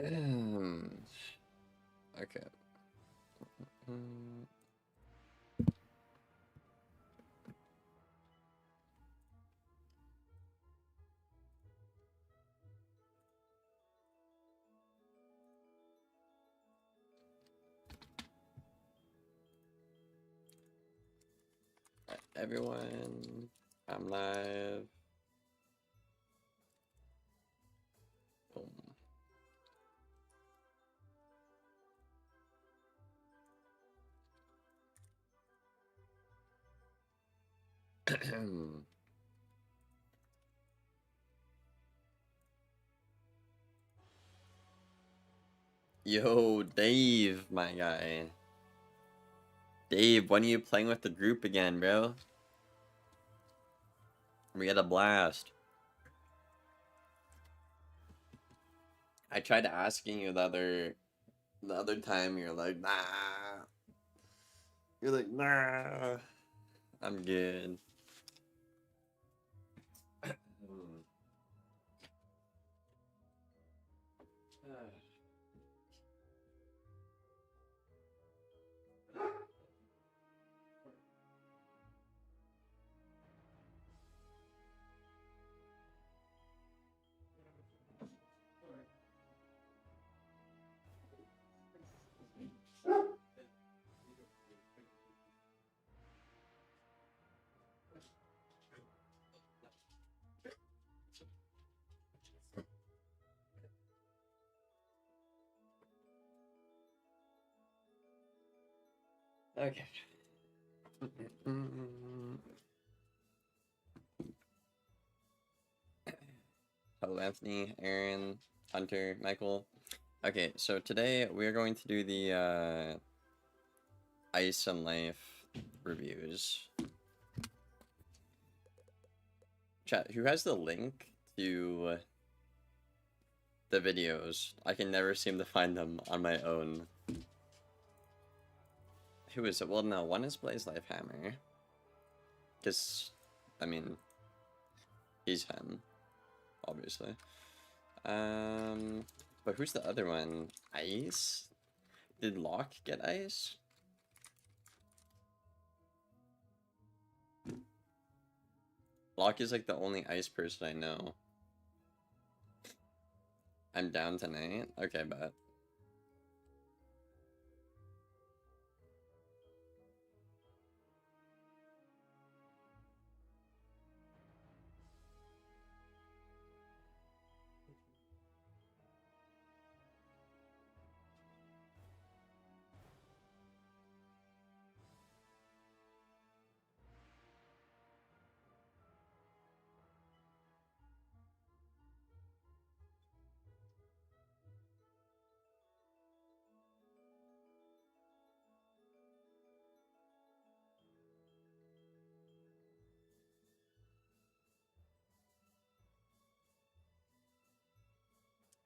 Okay. Everyone, I'm live. Boom. Yo, Dave, my guy. Dave, when are you playing with the group again, bro? We had a blast. I tried asking you the other time. You're like, nah. You're like, nah. I'm good. Okay. Hello, Anthony, Aaron, Hunter, Michael. Okay, so today we're going to do the Ice and Life reviews. Chat, who has the link to the videos? I can never seem to find them on my own. Who is it? Well, no, one is Blaze Lifehammer. Because, I mean, he's him, obviously. But who's the other one? Ice? Did Locke get Ice? Locke is like the only Ice person I know. I'm down tonight? Okay, bet.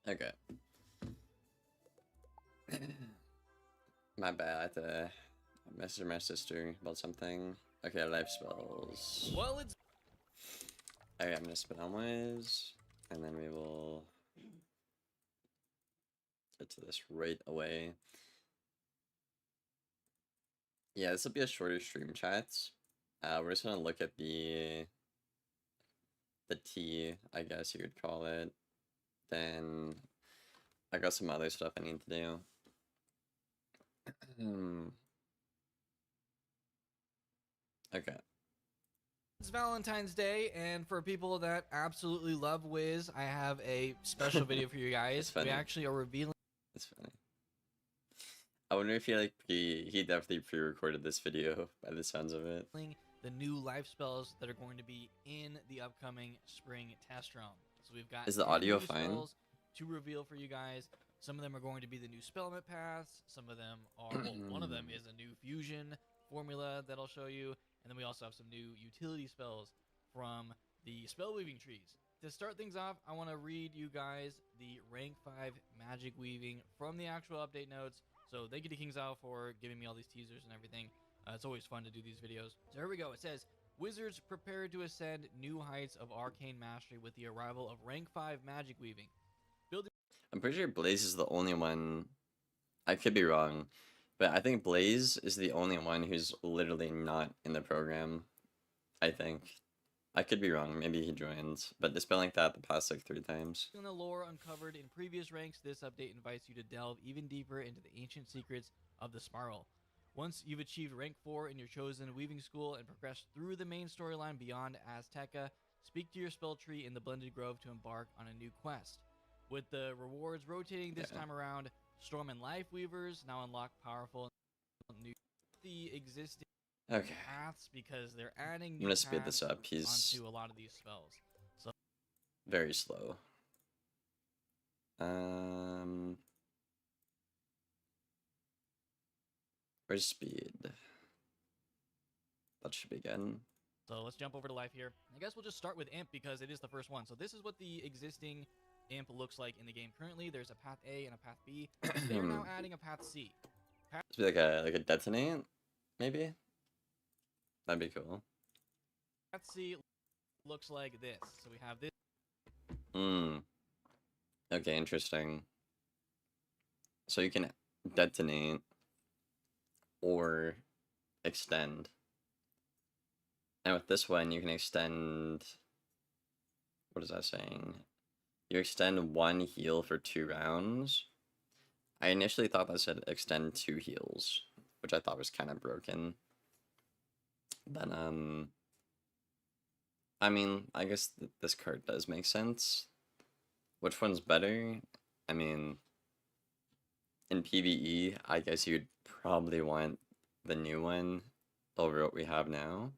Okay. My bad, I had to message my sister about something. Okay, life spells. Well, it's... Okay, I'm gonna spin on Wiz, and then we will get to this right away. Yeah, this will be a shorter stream, chats. We're just gonna look at the tea, I guess you could call it. Then I got some other stuff I need to do. Okay. It's Valentine's Day, and for people that absolutely love Wiz, I have a special video for you guys. We actually are revealing... It's funny. I wonder if he definitely pre-recorded this video by the sounds of it. The new life spells that are going to be in the upcoming spring test realm. So we've got... Is the audio fine? To reveal for you guys. Some of them are going to be the new spellment paths. Some of them are... well, one of them is a new fusion formula that I'll show you. And then we also have some new utility spells from the spell weaving trees. To start things off, I want to read you guys the rank 5 magic weaving from the actual update notes. So thank you to King's Owl for giving me all these teasers and everything. It's always fun to do these videos. So here we go. It says, Wizards prepare to ascend new heights of arcane mastery with the arrival of rank 5 magic weaving. I'm pretty sure Blaze is the only one. I could be wrong, but I think Blaze is the only one who's literally not in the program. I think. I could be wrong. Maybe he joined, but it's been like that the past like 3 times. In the lore uncovered in previous ranks, this update invites you to delve even deeper into the ancient secrets of the Spiral. Once you've achieved rank 4 in your chosen weaving school and progressed through the main storyline beyond Azteca, speak to your spell tree in the Blended Grove to embark on a new quest. With the rewards rotating this time around, Storm and Life Weavers now unlock powerful new the existing paths because they're adding I'm new gonna speed paths this up. He's onto a lot of these spells. So very slow. Where's speed? That should be good. So let's jump over to life here. I guess we'll just start with Imp because it is the first one. So this is what the existing Imp looks like in the game currently. There's a path A and a path B. They are now adding a path C. This be like a detonate, maybe? That'd be cool. Path C looks like this. So we have this. Okay, interesting. So you can detonate or extend. And with this one, you can extend... What is that saying? You extend 1 heal for 2 rounds. I initially thought that said extend 2 heals, which I thought was kind of broken. Then, I mean, I guess this card does make sense. Which one's better? I mean, in PvE, I guess you'd probably want the new one over what we have now.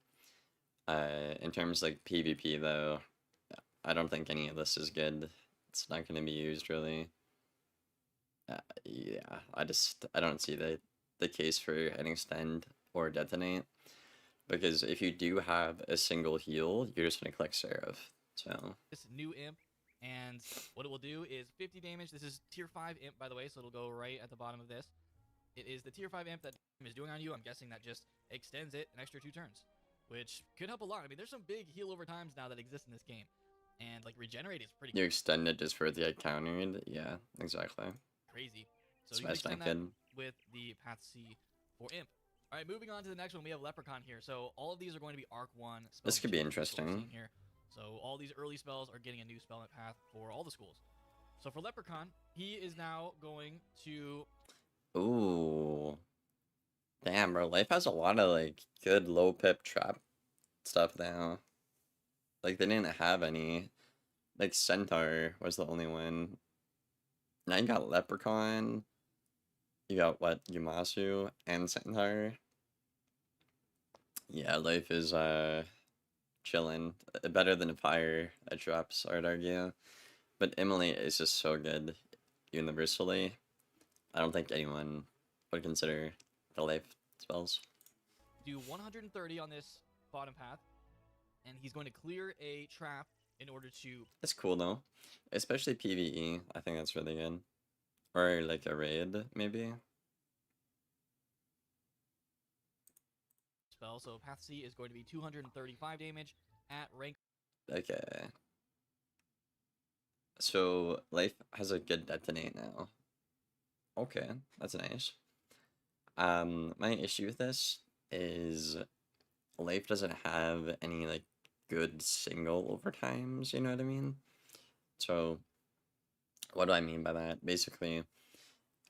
In terms like PvP though, I don't think any of this is good. It's not going to be used really. Yeah, I don't see the case for an extend or detonate, because if you do have a single heal, you're just going to click Seraph. So this new Imp, and what it will do is 50 damage. This is tier 5 Imp, by the way, so it'll go right at the bottom of this. It is the tier 5 Imp that is doing on you. I'm guessing that just extends it an extra 2 turns, which could help a lot. I mean, there's some big heal over times now that exist in this game, and like regenerate is pretty. You extend it just for the countered. Yeah, exactly. Crazy. So you can extend that with the path C for Imp. All right, moving on to the next one, we have Leprechaun here. So all of these are going to be Arc 1 spells. This could be interesting. Here. So all these early spells are getting a new spell path for all the schools. So for Leprechaun, he is now going to... Ooh. Damn, bro. Life has a lot of, like, good low-pip trap stuff now. Like, they didn't have any. Like, Centaur was the only one. Now you got Leprechaun. You got, what, Yumasu and Centaur. Yeah, Life is, chilling. Better than Fire drops, I'd argue. But Immolate is just so good universally. I don't think anyone would consider the Life spells. Do 130 on this bottom path, and he's going to clear a trap in order to... That's cool, though. Especially PvE. I think that's really good. Or, like, a raid, maybe? Spell. So Path C is going to be 235 damage at rank... Okay. So, Life has a good detonate now. Okay, that's nice. My issue with this is Life doesn't have any, like, good single overtimes, you know what I mean? So, what do I mean by that? Basically,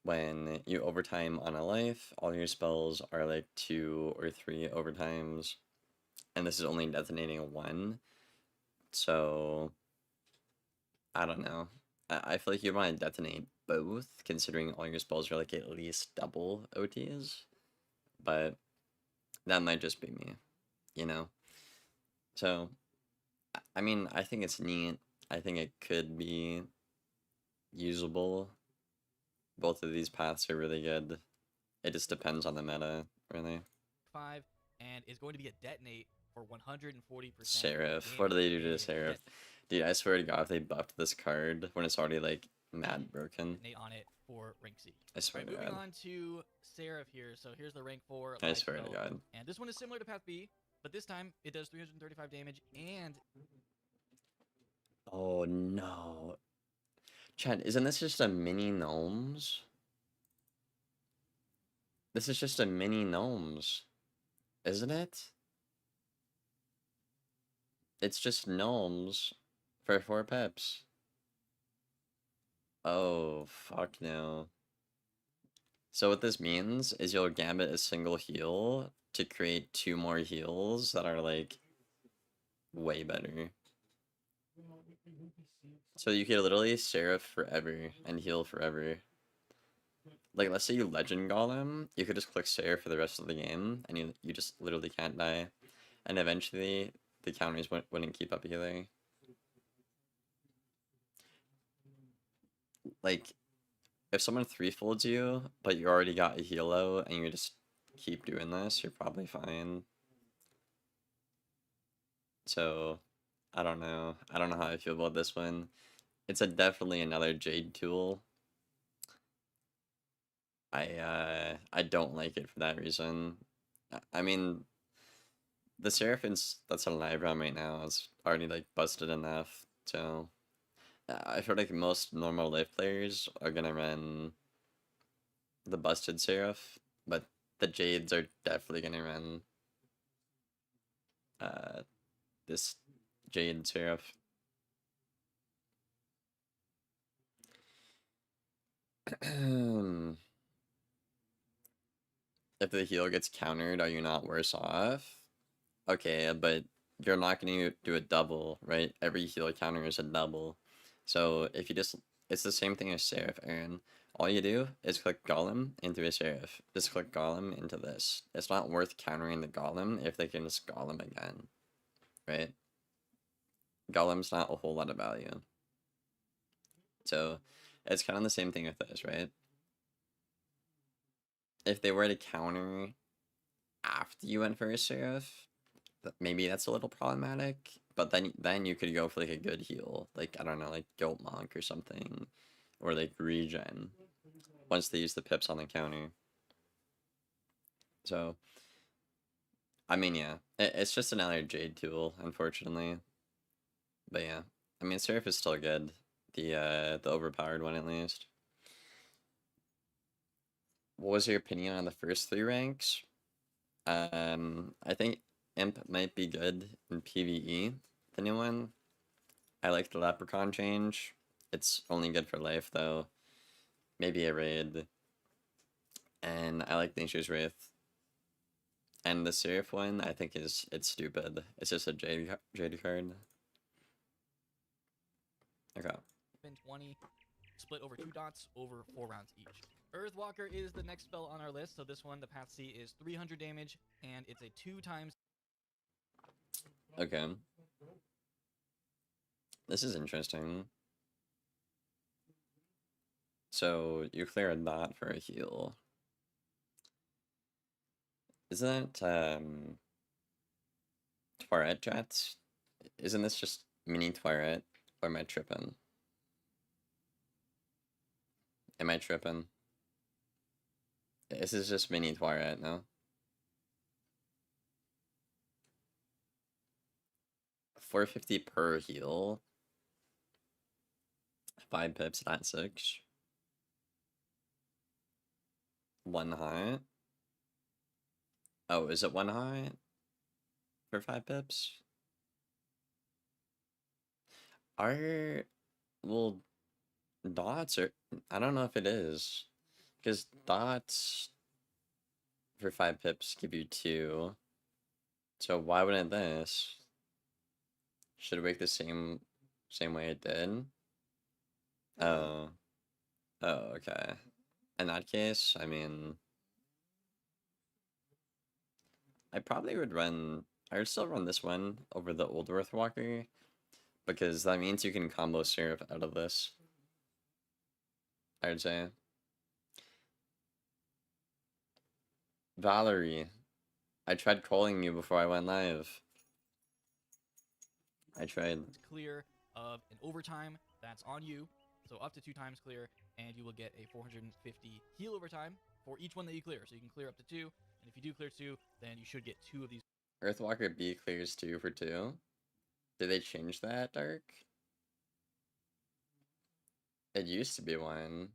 when you overtime on a Life, all your spells are, like, 2 or 3 overtimes, and this is only detonating 1. So, I don't know. I feel like you want to detonate both, considering all your spells are like at least double OTs. But that might just be me, you know? So, I mean, I think it's neat. I think it could be usable. Both of these paths are really good. It just depends on the meta, really. 5, and is going to be a detonate for 140%. Seraph. What do they do to Seraph? Dude, I swear to God, if they buffed this card when it's already, like, mad broken. On it for rank C. I swear to God. Moving on to Seraph here. So here's the rank 4. I swear to God. And this one is similar to Path B, but this time it does 335 damage and... Oh, no. Chad, isn't this just a mini gnomes? This is just a mini gnomes, isn't it? It's just gnomes for 4 pips. Oh, fuck no. So what this means is you'll gambit a single heal to create 2 more heals that are, like, way better. So you could literally Seraph forever and heal forever. Like, let's say you Legend Golem, you could just click Seraph for the rest of the game, and you just literally can't die. And eventually, the counters wouldn't keep up either. Like, if someone 3-folds you, but you already got a healo, and you just keep doing this, you're probably fine. So, I don't know. I don't know how I feel about this one. It's definitely another Jade tool. I don't like it for that reason. I mean, the Seraphins that's alive around right now is already like busted enough, so I feel like most normal life players are gonna run the busted Seraph, but the Jades are definitely gonna run uh this Jade Seraph. If the heal gets countered, are you not worse off? Okay, but you're not going to do a double, right? Every heal counter is a double. So if you just, it's the same thing as Seraph, Aaron. All you do is click Golem into a Seraph. Just click Golem into this. It's not worth countering the Golem if they can just Golem again, right? Golem's not a whole lot of value. So it's kind of the same thing with this, right? If they were to counter after you went for a Seraph, maybe that's a little problematic. But then you could go for like a good heal, like I don't know, like Goat Monk or something, or like regen. Once they use the pips on the counter. So, I mean, yeah, it's just another Jade tool, unfortunately. But yeah, I mean, Seraph is still good. The overpowered one at least. What was your opinion on the first 3 ranks? I think Imp might be good in PvE, the new one. I like the Leprechaun change. It's only good for life, though. Maybe a raid. And I like Nature's Wraith. And the Seraph one, I think it's stupid. It's just a Jade card. Okay. 20, split over 2 dots over 4 rounds each. Earthwalker is the next spell on our list. So this one, the Path C, is 300 damage, and it's a 2 times. Okay. This is interesting. So you clear a dot for a heal. Isn't that Twiret Jets? Isn't this just mini Twiret? Or am I tripping? Am I tripping? This is just mini Twiret, no? 450 per heal. 5 pips, not 6. 1 hot. Oh, is it 1 hot? For 5 pips? Are, well, dots are, I don't know if it is. Because dots for 5 pips give you 2. So why wouldn't this? Should it work the same way it did? Oh. Oh, okay. In that case, I mean, I probably would run, I would still run this one over the old Earthwalker, because that means you can combo Seraph out of this, I would say. Valerie, I tried calling you before I went live. I tried. Clear of an overtime that's on you. So up to 2 times clear, and you will get a 450 heal overtime for each one that you clear. So you can clear up to 2, and if you do clear 2, then you should get 2 of these. Earthwalker B clears 2 for 2. Did they change that, Dark? It used to be one.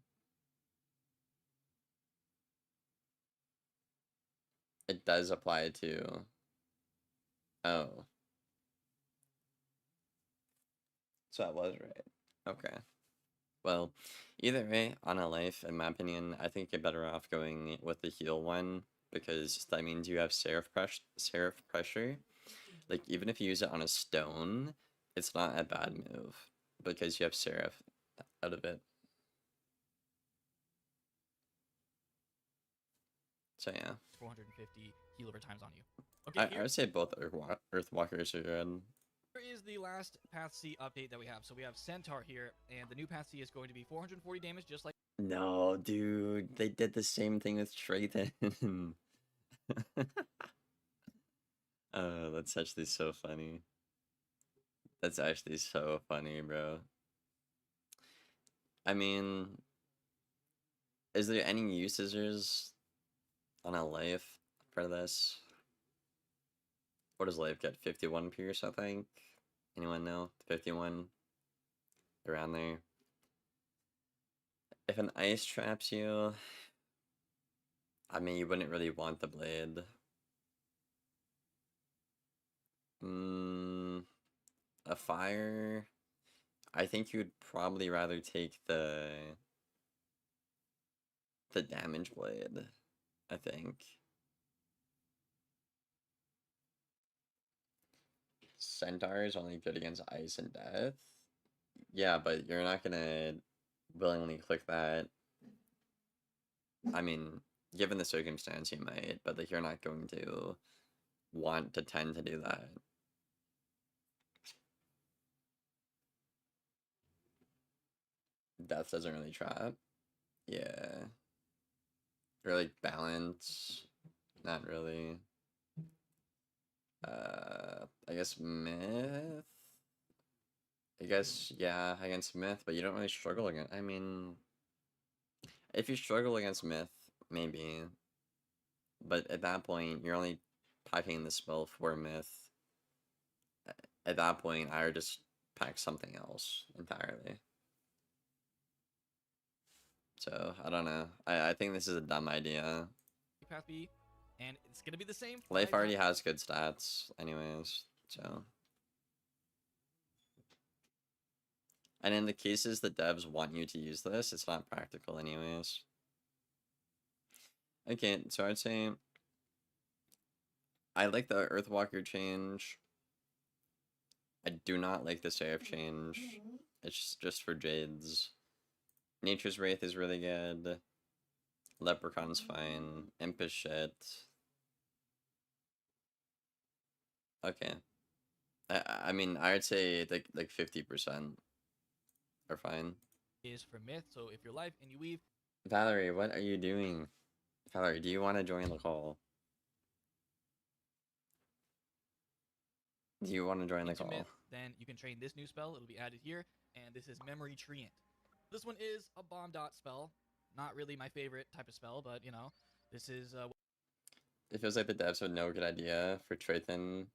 It does apply to. Oh. So I was right. Okay. Well, either way, on a life, in my opinion, I think you're better off going with the heal one because that means you have seraph pressure. Like, even if you use it on a stone, it's not a bad move because you have seraph out of it. So yeah. 450 heal over times on you. Okay, I would say both Earthwalkers are good. here is the last Path C update that we have. So we have Centaur here, and the new Path C is going to be 440 damage, just like. No, dude, they did the same thing with Trayton. Oh, that's actually so funny. That's actually so funny, bro. I mean, is there any uses on a life for this? What does life get? 51 pierce, I think? Anyone know? 51? Around there. If an ice traps you, I mean, you wouldn't really want the blade. A fire, I think you'd probably rather take the damage blade, I think. Centaur is only good against ice and death. Yeah, but you're not gonna willingly click that. I mean, given the circumstance, you might, but like you're not going to want to tend to do that. Death doesn't really trap. Yeah. Or like balance. Not really. I guess myth. I guess yeah, against myth, but you don't really struggle against. I mean, if you struggle against myth, maybe. But at that point, you're only packing the spell for myth. At that point, I would just pack something else entirely. So I don't know. I think this is a dumb idea. Path B, and it's gonna be the same. Life already has good stats, anyways. So. And in the cases the devs want you to use this, it's not practical anyways. Okay, so I'd say I like the Earthwalker change. I do not like the Seraph change. It's just for Jades. Nature's Wraith is really good. Leprechaun's fine. Imp is shit. Okay. I mean, I would say like 50% are fine. Is for myth, so if you're life and you weave. Valerie, what are you doing? Valerie, do you want to join the call? Do you want to join the call? Myth, then you can train this new spell. It'll be added here, and this is Memory Treant. This one is a bomb dot spell. Not really my favorite type of spell, but you know, this is. It feels like the devs had no good idea for Trayton,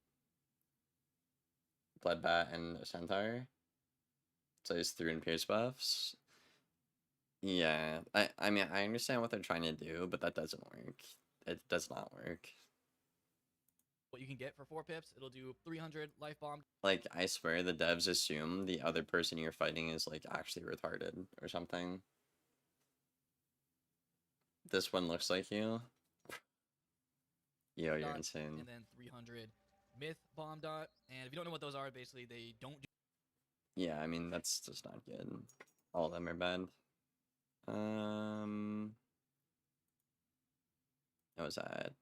Bloodbat, and Centaur. So I just threw in Pierce buffs. Yeah, I mean, I understand what they're trying to do, but that doesn't work. It does not work. What you can get for 4 pips, it'll do 300 life bomb. Like, I swear the devs assume the other person you're fighting is, like, actually retarded or something. This one looks like you. Yo, you're insane. And then 300 myth bomb dot. And if you don't know what those are, basically they don't do. Yeah, I mean, that's just not good. All of them are bad. What was that?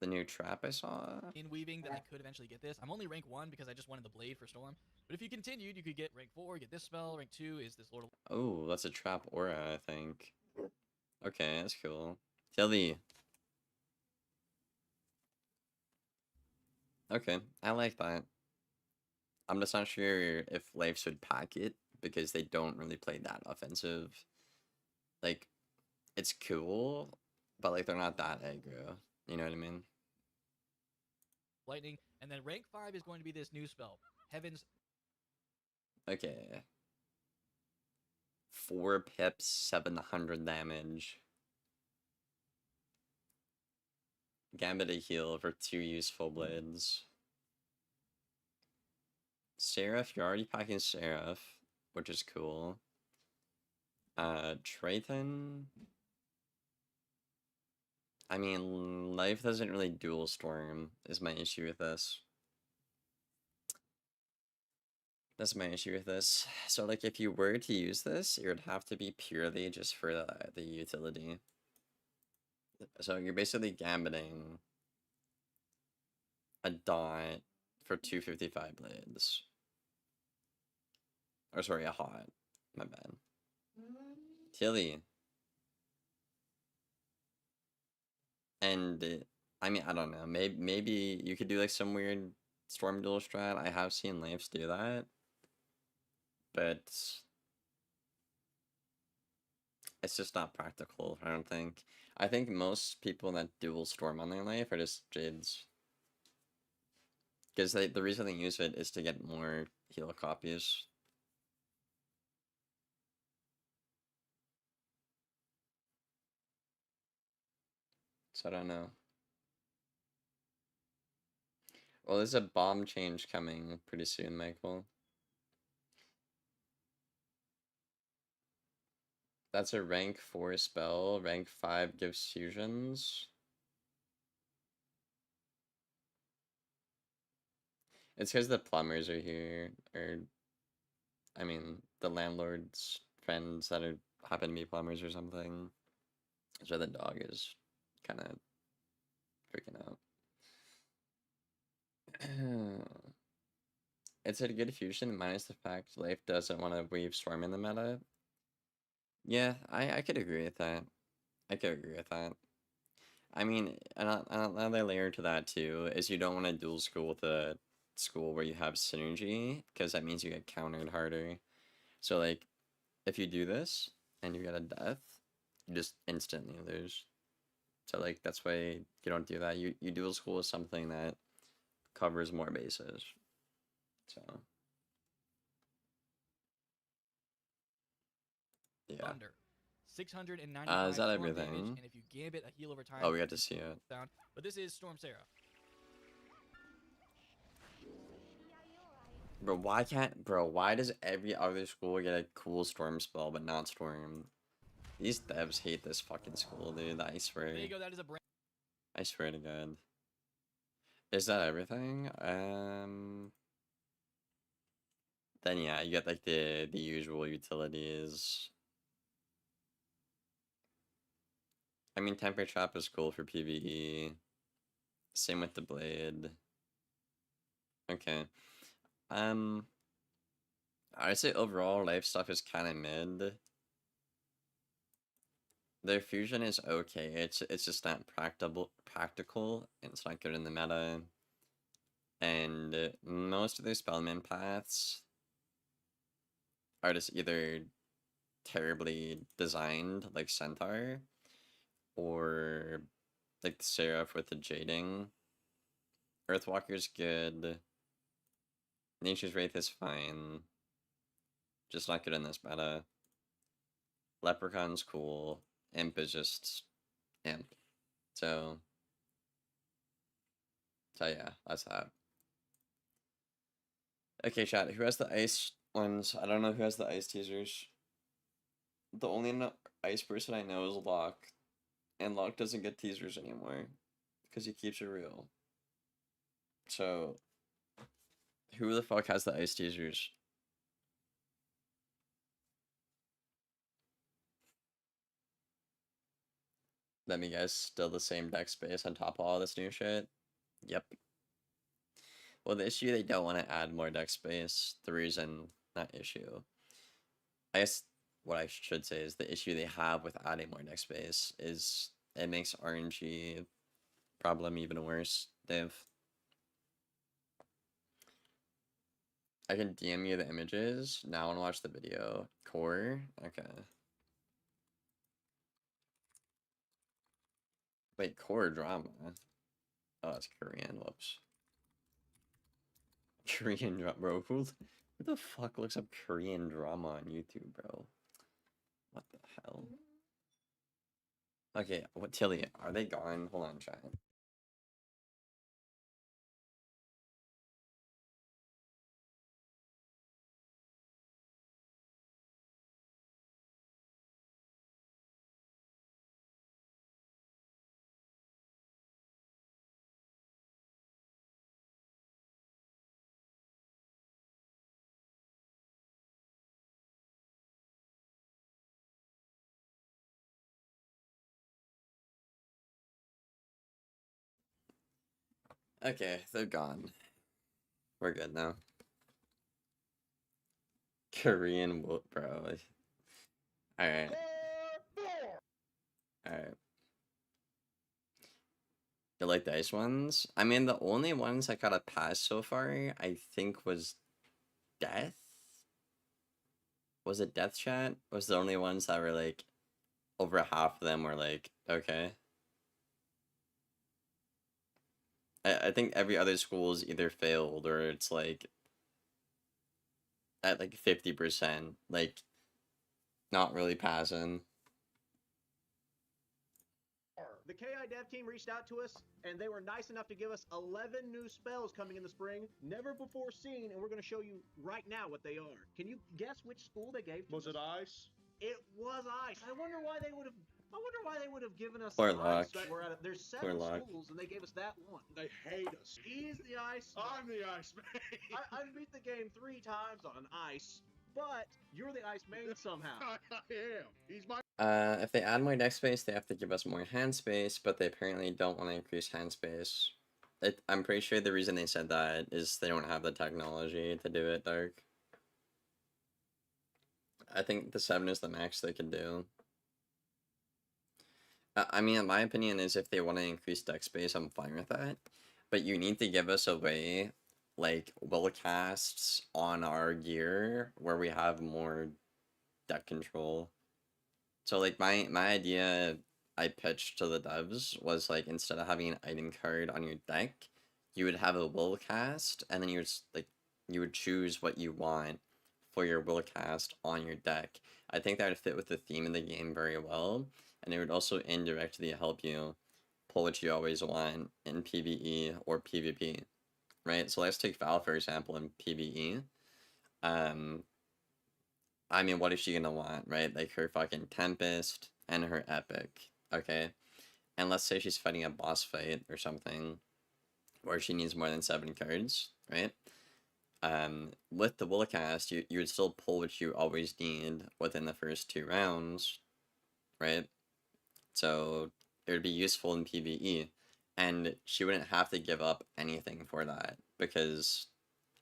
The new trap I saw? In weaving that I could eventually get this. I'm only rank 1 because I just wanted the blade for Storm. But if you continued, you could get rank 4, get this spell. Rank 2 is this Lord of... Oh, that's a trap aura, I think. Okay, that's cool. Tilly. Okay, I like that. I'm just not sure if Life should pack it because they don't really play that offensive. Like, it's cool, but like they're not that aggro. You know what I mean? Lightning, and then rank 5 is going to be this new spell, Heaven's. Okay. 4 pips, 700 damage. Gambit a heal for 2 useful blades. Seraph, you're already packing Seraph, which is cool. Triton. I mean, life doesn't really dual storm, is my issue with this. That's my issue with this. So, like, if you were to use this, it would have to be purely just for the utility. So, you're basically gambiting a dot for 255 blades. Or, sorry, a hot. My bad. Tilly. And, I mean, I don't know. Maybe you could do, like, some weird Storm Duel strat. I have seen Leifs do that. But it's just not practical, I don't think. I think most people that dual Storm on their Life are just Jades. Because the reason they use it is to get more heal copies. So I don't know. Well, there's a bomb change coming pretty soon, Michael. That's a rank 4 spell. Rank 5 gives fusions. It's because the plumbers are here. Or, I mean, the landlord's friends that are happen to be plumbers or something. So the dog is kind of freaking out. It's a good fusion, minus the fact Life doesn't want to weave Storm in the meta. Yeah, I could agree with that. I could agree with that. I mean, another layer to that too is you don't want to dual school with a school where you have synergy, because that means you get countered harder. So like, if you do this and you get a death, you just instantly lose. So like, that's why you don't do that. You dual school with something that covers more bases. So yeah. Thunder. 695 Is that storm everything? damage, and if you gambit a heal over time, Oh, we got to see it. Down. But this is Storm Seraph. Bro, why does every other school get a cool Storm spell but not Storm? These devs hate this fucking school, dude. I swear. There you go. That is a brand. I swear to God. Is that everything? Then yeah, you get like the usual utilities. I mean, Temper Trap is cool for PvE. Same with the blade. Okay. I'd say overall life stuff is kind of mid. Their fusion is okay. It's just not practical. And it's not good in the meta. And most of their spellman paths are just either terribly designed, like Centaur, or like the Seraph with the Jading. Earthwalker's good. Nature's Wraith is fine. Just not good in this meta. Leprechaun's cool. Imp is just imp. So yeah, that's that. Okay, chat. Who has the ice ones? I don't know who has the ice teasers. The only ice person I know is Locke. And Locke doesn't get teasers anymore. Because he keeps it real. So, who the fuck has the ice teasers? Let me guess, still the same deck space on top of all this new shit? Yep. Well, the issue, they don't want to add more deck space. The reason, not issue. I guess what I should say is the issue they have with adding more deck space is it makes RNG problem even worse, Dave. I can DM you the images. Now I want to watch the video. Core? Okay. Wait, core drama? Oh, it's Korean. Whoops. Korean drama, bro. Who the fuck looks up Korean drama on YouTube, bro? What the hell? Okay, what Tilly? Are they gone? Hold on, chat. Okay, they're gone. We're good now. Korean whoop, bro. Alright. Alright. You like the ice ones? I mean, the only ones that got a pass so far, I think, was Death? Was it Death Chat? Was the only ones that were like, over half of them were like, okay. I think every other school's either failed or it's like at like 50%, like not really passing. The KI dev team reached out to us, and they were nice enough to give us 11 new spells coming in the spring, never before seen, and we're going to show you right now what they are. Can you guess which school they gave to us? Was it ice? It was ice. I wonder why they would have. I wonder why they would have given us Poor ice. Locke. There's Poor 7 Locke. schools, and they gave us that one. They hate us. He's the ice. I'm the ice man. I beat the game 3 times on ice, but you're the ice main somehow. I am. He's my. If they add more deck space, they have to give us more hand space, but they apparently don't want to increase hand space. I'm pretty sure the reason they said that is they don't have the technology to do it, Dark. I think the 7 is the max they could do. I mean, in my opinion, is if they want to increase deck space, I'm fine with that. But you need to give us a way, like, will casts on our gear where we have more deck control. So, like, my idea I pitched to the devs was, like, instead of having an item card on your deck, you would have a will cast, and then you would, like, you would choose what you want for your will cast on your deck. I think that would fit with the theme of the game very well, and it would also indirectly help you pull what you always want in PvE or PvP, right? So let's take Val, for example, in PvE. I mean, what is she gonna want, right? Like her fucking Tempest and her Epic, okay? And let's say she's fighting a boss fight or something where she needs more than 7 cards, right? With the will cast, you would still pull what you always need within the first 2 rounds, right? So it would be useful in PvE, and she wouldn't have to give up anything for that because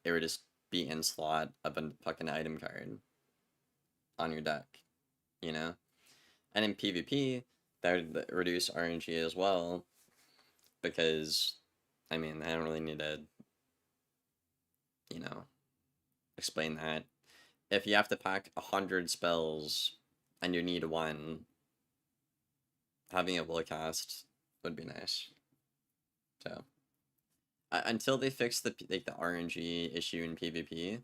it would just be in slot of a fucking item card on your deck, you know? And in PvP, that would reduce RNG as well because, I mean, I don't really need to, you know, explain that. If you have to pack 100 spells and you need 1, having a will cast would be nice. So, until they fix the RNG issue in PvP,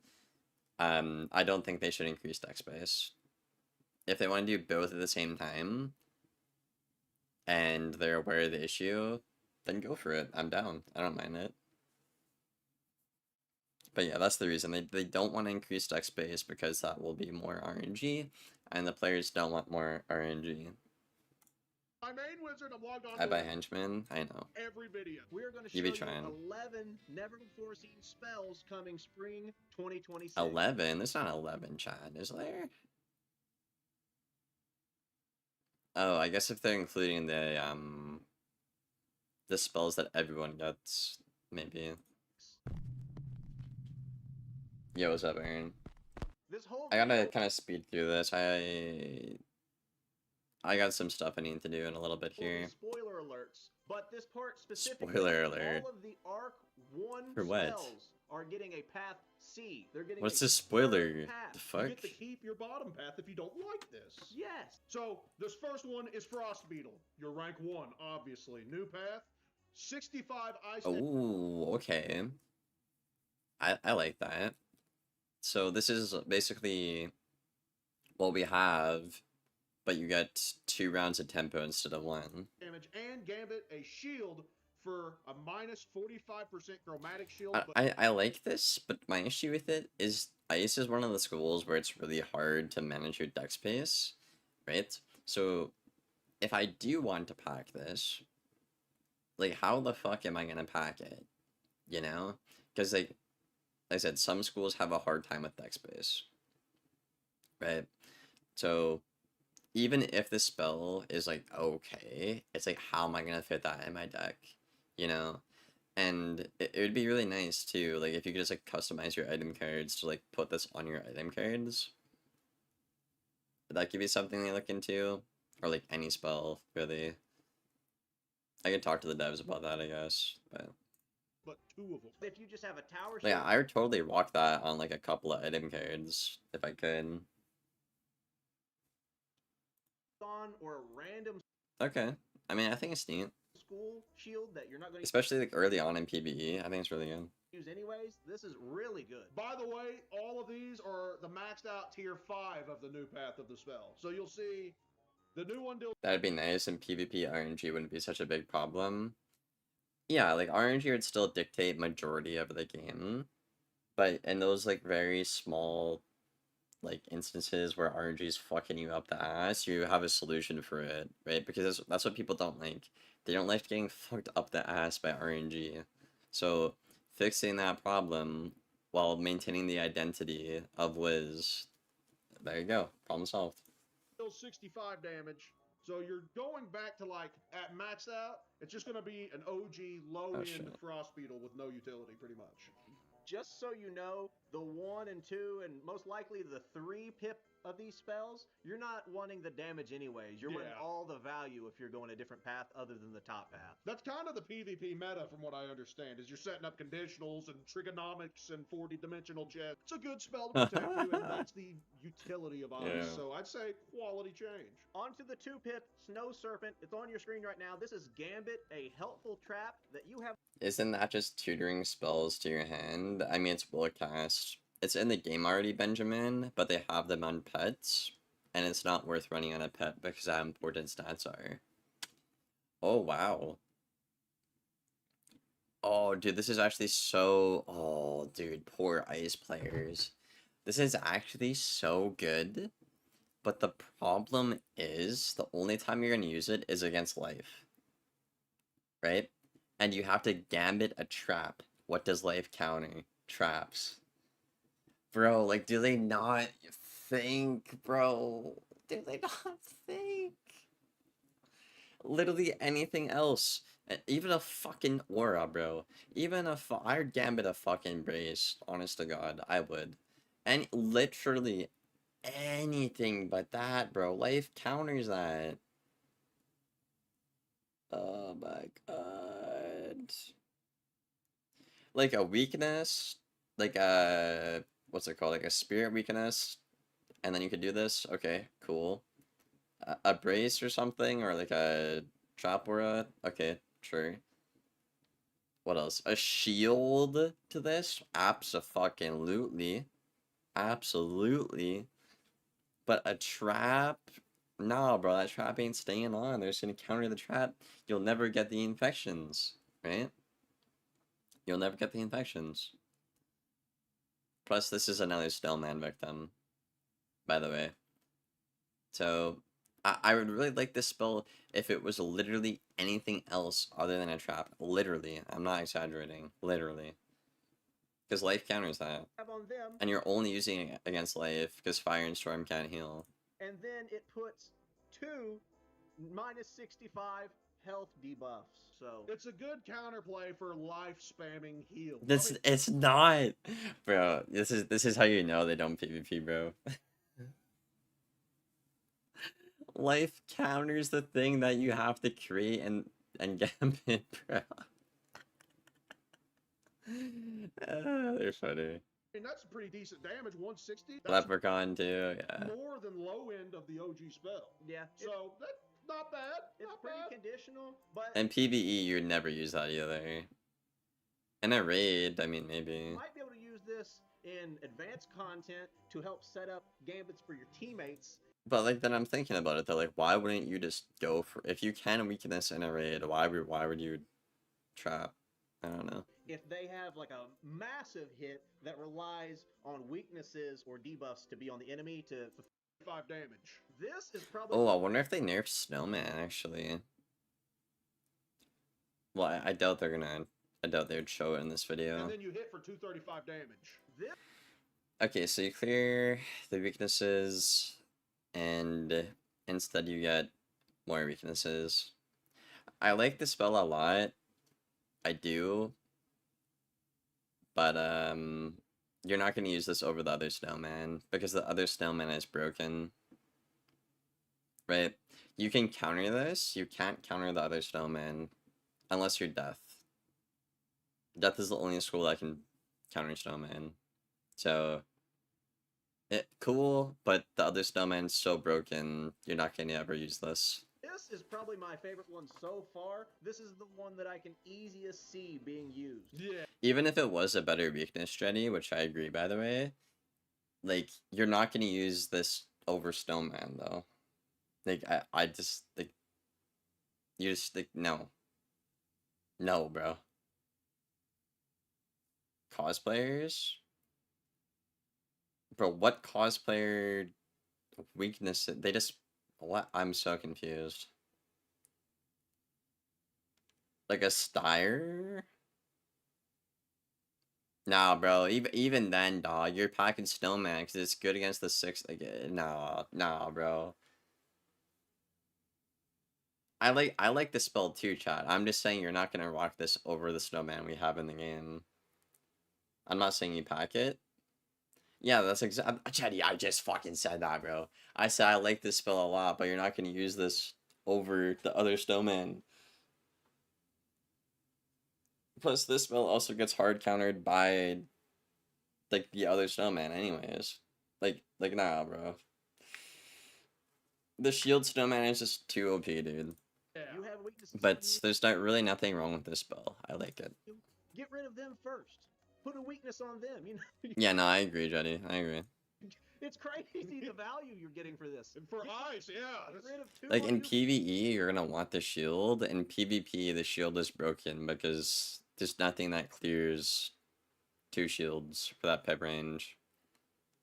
I don't think they should increase deck space. If they want to do both at the same time, and they're aware of the issue, then go for it. I'm down. I don't mind it. But yeah, that's the reason. They don't want to increase deck space because that will be more RNG, and the players don't want more RNG. My main wizard. I'm logged on. I buy henchmen. I know. Every video. We're going to show You be you trying. 11 never before seen spells coming spring 2026. 11? There's not 11, Chad. Is there? Oh, I guess if they're including the spells that everyone gets, maybe. Yo, what's up, Aaron? This whole I gotta video- kind of speed through this. I got some stuff I need to do in a little bit full of here. spoiler alerts, but this part specifically, Spoiler alert. all of the Arc 1 For what? spells are getting a path C. They're getting What's a this spoiler? third path. The You fuck? get to keep your bottom path if you don't like this. Yes. So this first one is Frost Beetle. Your rank 1, obviously. New path. 65 ice. Oh, okay. I like that. So this is basically what we have but you get 2 rounds of tempo instead of 1. damage, and Gambit a shield for a minus 45% chromatic shield. I like this, but my issue with it is Ice is one of the schools where it's really hard to manage your deck space, right? So if I do want to pack this, like, how the fuck am I gonna pack it? You know? Because, like I said, some schools have a hard time with deck space, right? So even if the spell is, like, okay, it's like, how am I gonna fit that in my deck? You know? And it would be really nice, too, like, if you could just, like, customize your item cards to, like, put this on your item cards. That could be something they look into. Or, like, any spell, really. I could talk to the devs about that, I guess, but 2 of them. If you just have a tower yeah, shield I would totally rock that on, like, a couple of item cards, if I could. on or a random Okay. I mean, I think it's neat. school shield that you're not going to Especially, like, early on in PvE. I think it's really good. use anyways, this is really good. By the way, all of these are the maxed out tier 5 of the new path of the spell. So you'll see the new one deals. That'd be nice, and PvP RNG wouldn't be such a big problem. Yeah, like, RNG would still dictate majority of the game. But in those, like, very small, like, instances where RNG is fucking you up the ass, you have a solution for it, right? Because that's what people don't like. They don't like getting fucked up the ass by RNG. So, fixing that problem while maintaining the identity of Wiz, there you go. Problem solved. 65 damage. So you're going back to, like, at maxed out, it's just going to be an OG low-end shit. Frost Beetle with no utility, pretty much. Just so you know, the 1 and 2 and most likely the 3 pip of these spells, you're not wanting the damage anyways. You're wanting all the value if you're going a different path other than the top path. That's kind of the PvP meta from what I understand, is you're setting up conditionals and trigonomics and 40-dimensional chess. It's a good spell to protect you, and that's the utility of Ice. Yeah. So I'd say quality change. On to the 2 pip Snow Serpent. It's on your screen right now. This is Gambit, a helpful trap that you have. Isn't that just tutoring spells to your hand? I mean, it's will cast. It's in the game already, Benjamin, but they have them on pets, and it's not worth running on a pet because how important stats are. Oh, wow. Oh, dude, this is actually so... Oh, dude, poor Ice players. This is actually so good, but the problem is the only time you're going to use it is against Life. Right? And you have to Gambit a trap. What does Life counter? Traps. Bro, like, do they not think, bro? Do they not think? Literally anything else. Even a fucking aura, bro. Even a I'd Gambit a fucking brace. Honest to God, I would. And literally anything but that, bro. Life counters that. Oh my God. Like a weakness, like a, what's it called? Like a spirit weakness, and then you could do this. Okay, cool. A brace or something, or like a trap aura. Okay, sure. What else? A shield to this? Abso-fucking-lutely. Absolutely. But a trap? Nah, bro, that trap ain't staying on. They're just gonna counter the trap. You'll never get the infections, right? You'll never get the infections. Plus, this is another Stillman victim, by the way. So, I would really like this spell if it was literally anything else other than a trap. Literally. I'm not exaggerating. Literally. Because Life counters that. Have on them, And you're only using it against Life because Fire and Storm can't heal. and then it puts 2 minus 65 health debuffs. So It's a good counterplay for life spamming heal. This it's not, bro. This is how you know they don't PvP, bro. Life counters the thing that you have to create and Gambit, bro. They're funny. I mean, that's pretty decent damage, 160. That's Leprechaun too, yeah. more than low end of the OG spell. yeah, So that's not bad. it's Not pretty bad. conditional, but And PvE, you'd never use that either. In a raid, I mean, maybe. you might be able to use this in advanced content to help set up gambits for your teammates. But like then I'm thinking about it though, like why wouldn't you just go for if you can weakness in a raid, why would you trap? I don't know. If they have like a massive hit that relies on weaknesses or debuffs to be on the enemy to 5 damage. this is probably Oh, I wonder if they nerf Snowman actually. Well, I doubt they're gonna. I doubt they would show it in this video. And then you hit for 235 damage. this Okay, so you clear the weaknesses, and instead you get more weaknesses. I like the spell a lot. I do. But, you're not gonna use this over the other Snowman, because the other Snowman is broken. Right? You can counter this, you can't counter the other Snowman, unless you're Death. Death is the only school that can counter Snowman. So, cool, but the other Snowman's so broken, you're not gonna ever use this. this is probably my favorite one so far. This is the one that I can easiest see being used. Yeah. Even if it was a better weakness strategy, which I agree by the way, like, you're not gonna use this over Snowman though. Like, I just, like, you just, like, no. No, bro. Cosplayers? Bro, what cosplayer weakness? They just, what? I'm so confused. Like a Styre? Nah, bro. Even then, dog, you're packing Snowman because it's good against the 6. Like, nah, bro. I like the spell too, chat. I'm just saying you're not gonna rock this over the Snowman we have in the game. I'm not saying you pack it. Yeah, that's exactly. Chatty, I just fucking said that, bro. I said I like this spell a lot, but you're not gonna use this over the other Snowman. Plus, this spell also gets hard countered by, like, the other Snowman anyways. Like, nah, bro. The shield Snowman is just too OP, dude. Yeah. You have weaknesses on But you, there's not really nothing wrong with this spell. I like it. get rid of them first. Put a weakness on them. You know, Yeah, no, I agree, Jetty. I agree. it's crazy the value you're getting for this. And for ice, yeah. Get that's- rid of 2 Like, on in you. PvE, you're gonna want the shield. In PvP, the shield is broken because there's nothing that clears 2 shields for that pep range.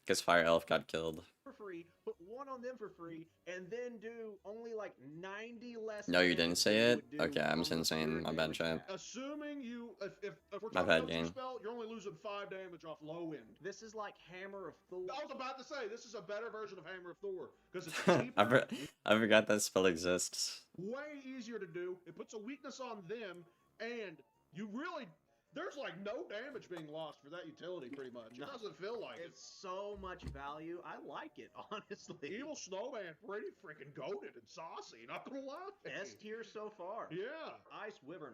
Because Fire Elf got killed. For free, put 1 on them for free, and then do only like 90 less. No, you damage didn't say than you it? would do Okay, I'm on the insane. spirit My bad, damage chat. pack. Assuming you, if we're My talking bad, about gang. spell, you're only losing 5 damage off low end. This is like Hammer of Thor. I was about to say, this is a better version of Hammer of Thor, because it's I, cheaper, I forgot that spell exists. way easier to do, it puts a weakness on them, and you really, there's like no damage being lost for that utility, pretty much. It No. doesn't feel like it. It's so much value. I like it, honestly. Evil Snowman, pretty freaking goated and saucy, not gonna lie. S tier so far. Yeah. Ice Wyvern.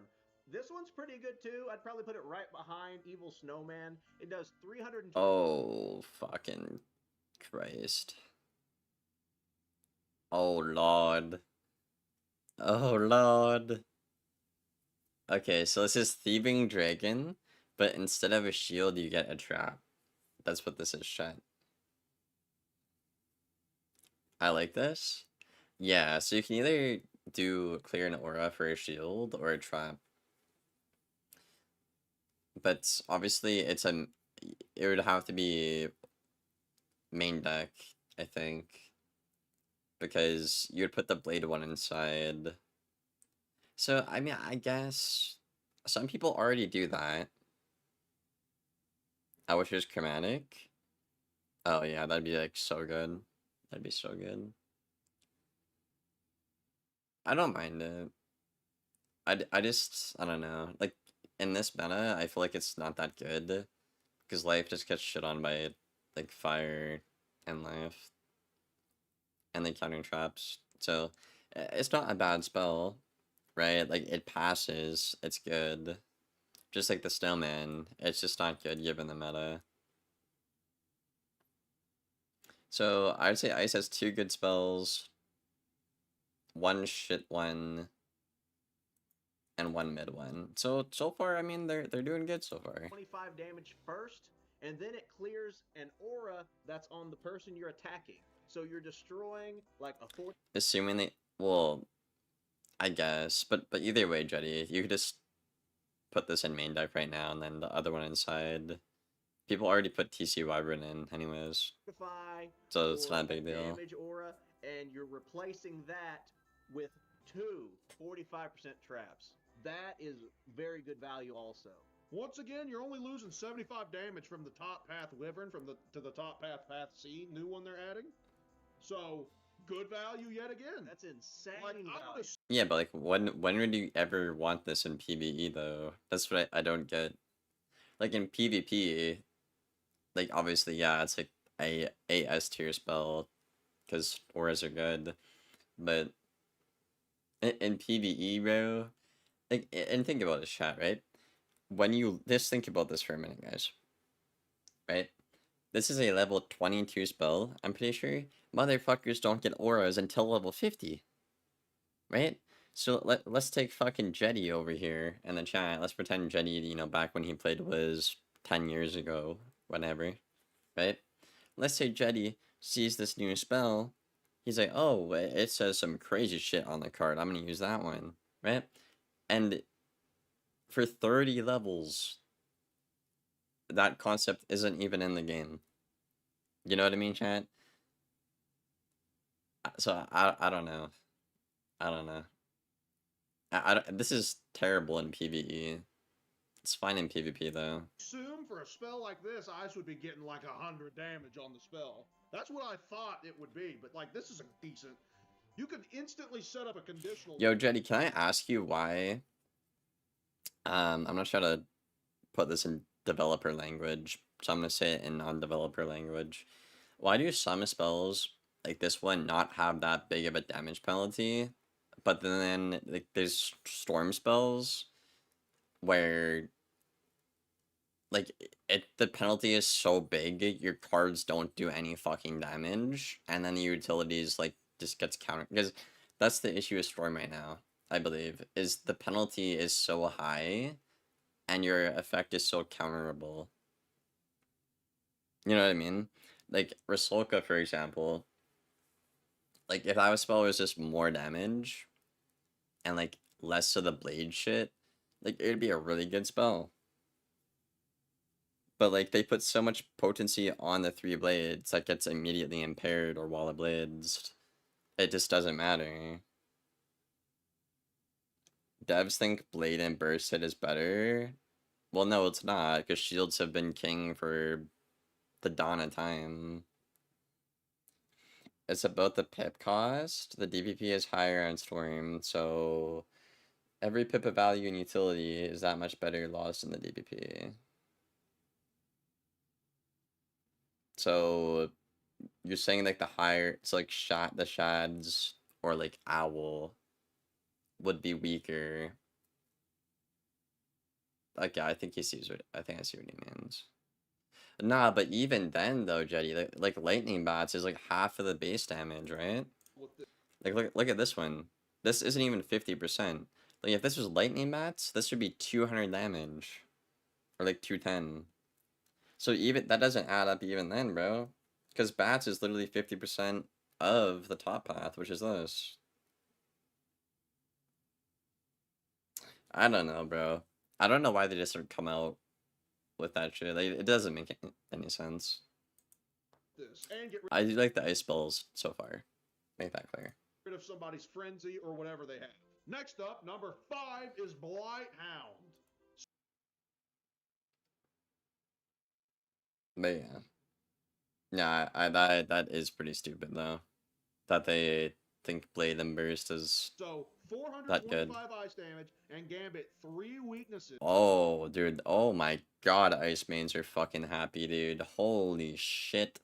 This one's pretty good too. I'd probably put it right behind Evil Snowman. It does 320. Oh, fucking Christ. Oh, Lord. Oh, Lord. Okay, so this is Thieving Dragon, but instead of a shield, you get a trap. That's what this is, chat. I like this. Yeah, so you can either do clear an aura for a shield or a trap. But obviously it would have to be main deck, I think. Because you'd put the blade one inside. So, I mean, I guess some people already do that. I wish it was chromatic. Oh yeah, that'd be like so good. That'd be so good. I don't mind it. I just, I don't know. Like, in this meta, I feel like it's not that good. Because life just gets shit on by, like, fire and life. And they counter traps. So, it's not a bad spell, right? Like, it passes. It's good. Just like the Snowman. It's just not good given the meta. So, I'd say Ice has 2 good spells. 1 shit one. And 1 mid one. So far, I mean, they're doing good so far. 25 damage first, and then it clears an aura that's on the person you're attacking. So you're destroying like a fourth. Assuming they, well, I guess, but either way, Jetty, you could just put this in main deck right now, and then the other one inside. People already put TC Wyvern in, anyways, so it's not a big deal. Damage aura, and you're replacing that with two 45% traps. That is very good value also. Once again, you're only losing 75 damage from the top path Wyvern to the top path Path C, new one they're adding. So, good value yet again. That's insane Like, value. Yeah, but like, when would you ever want this in PvE though? That's what I don't get. Like in PvP, like obviously, yeah, it's like a S tier spell because auras are good, but in PvE, bro, like, and think about this, chat, right? When you just think about this for a minute, guys, right? This is a level 22 spell. I'm pretty sure motherfuckers don't get auras until level 50, right? So let's take fucking Jetty over here in the chat. Let's pretend Jetty, you know, back when he played was 10 years ago, whatever, right? Let's say Jetty sees this new spell. He's like, oh, it says some crazy shit on the card. I'm gonna use that one, right? And for 30 levels, that concept isn't even in the game. You know what I mean, chat? So I don't know. I don't know. This is terrible in PvE. It's fine in PvP though. Assume for a spell like this, Ice would be getting like 100 damage on the spell. That's what I thought it would be, but like this is a decent. You can instantly set up a conditional. Yo, Jetty, can I ask you why? I'm not trying to put this in developer language, so I'm gonna say it in non-developer language. Why do some spells like this one not have that big of a damage penalty, but then like there's storm spells where like the penalty is so big your cards don't do any fucking damage, and then the utilities like just gets countered, because that's the issue with storm right now, I believe, is the penalty is so high and your effect is so counterable. You know what I mean? Like Rasulka, for example, like if that spell was just more damage and like less of the blade shit, like it would be a really good spell. But like they put so much potency on the 3 blades that gets immediately impaired or wall of blades. It just doesn't matter. Devs think blade and burst hit is better. Well, no, it's not, because shields have been king for the dawn of time. It's about the pip cost. The DPP is higher on Storm, so every pip of value and utility is that much better lost in the DPP. So you're saying like the higher, it's like the shads or like owl would be weaker. Like, yeah, I think I see what he means. Nah, but even then though, Jetty, like lightning bats is like half of the base damage, right? Like look at this one. This isn't even 50%. Like if this was lightning bats, this would be 200 damage. Or like 210. So even that doesn't add up even then, bro. Because bats is literally 50% of the top path, which is this. I don't know, bro. I don't know why they just come out with that shit. Like, it doesn't make any sense. I do like the ice spells so far. Make that clear. Rid of somebody's frenzy or whatever they have. Next up, number 5 is Blight Hound. But yeah. Yeah, that is pretty stupid though. That they think Blade and Burst is so that good. 425 ice damage and Gambit 3 weaknesses. Oh, dude. Oh my god, ice mains are fucking happy, dude. Holy shit.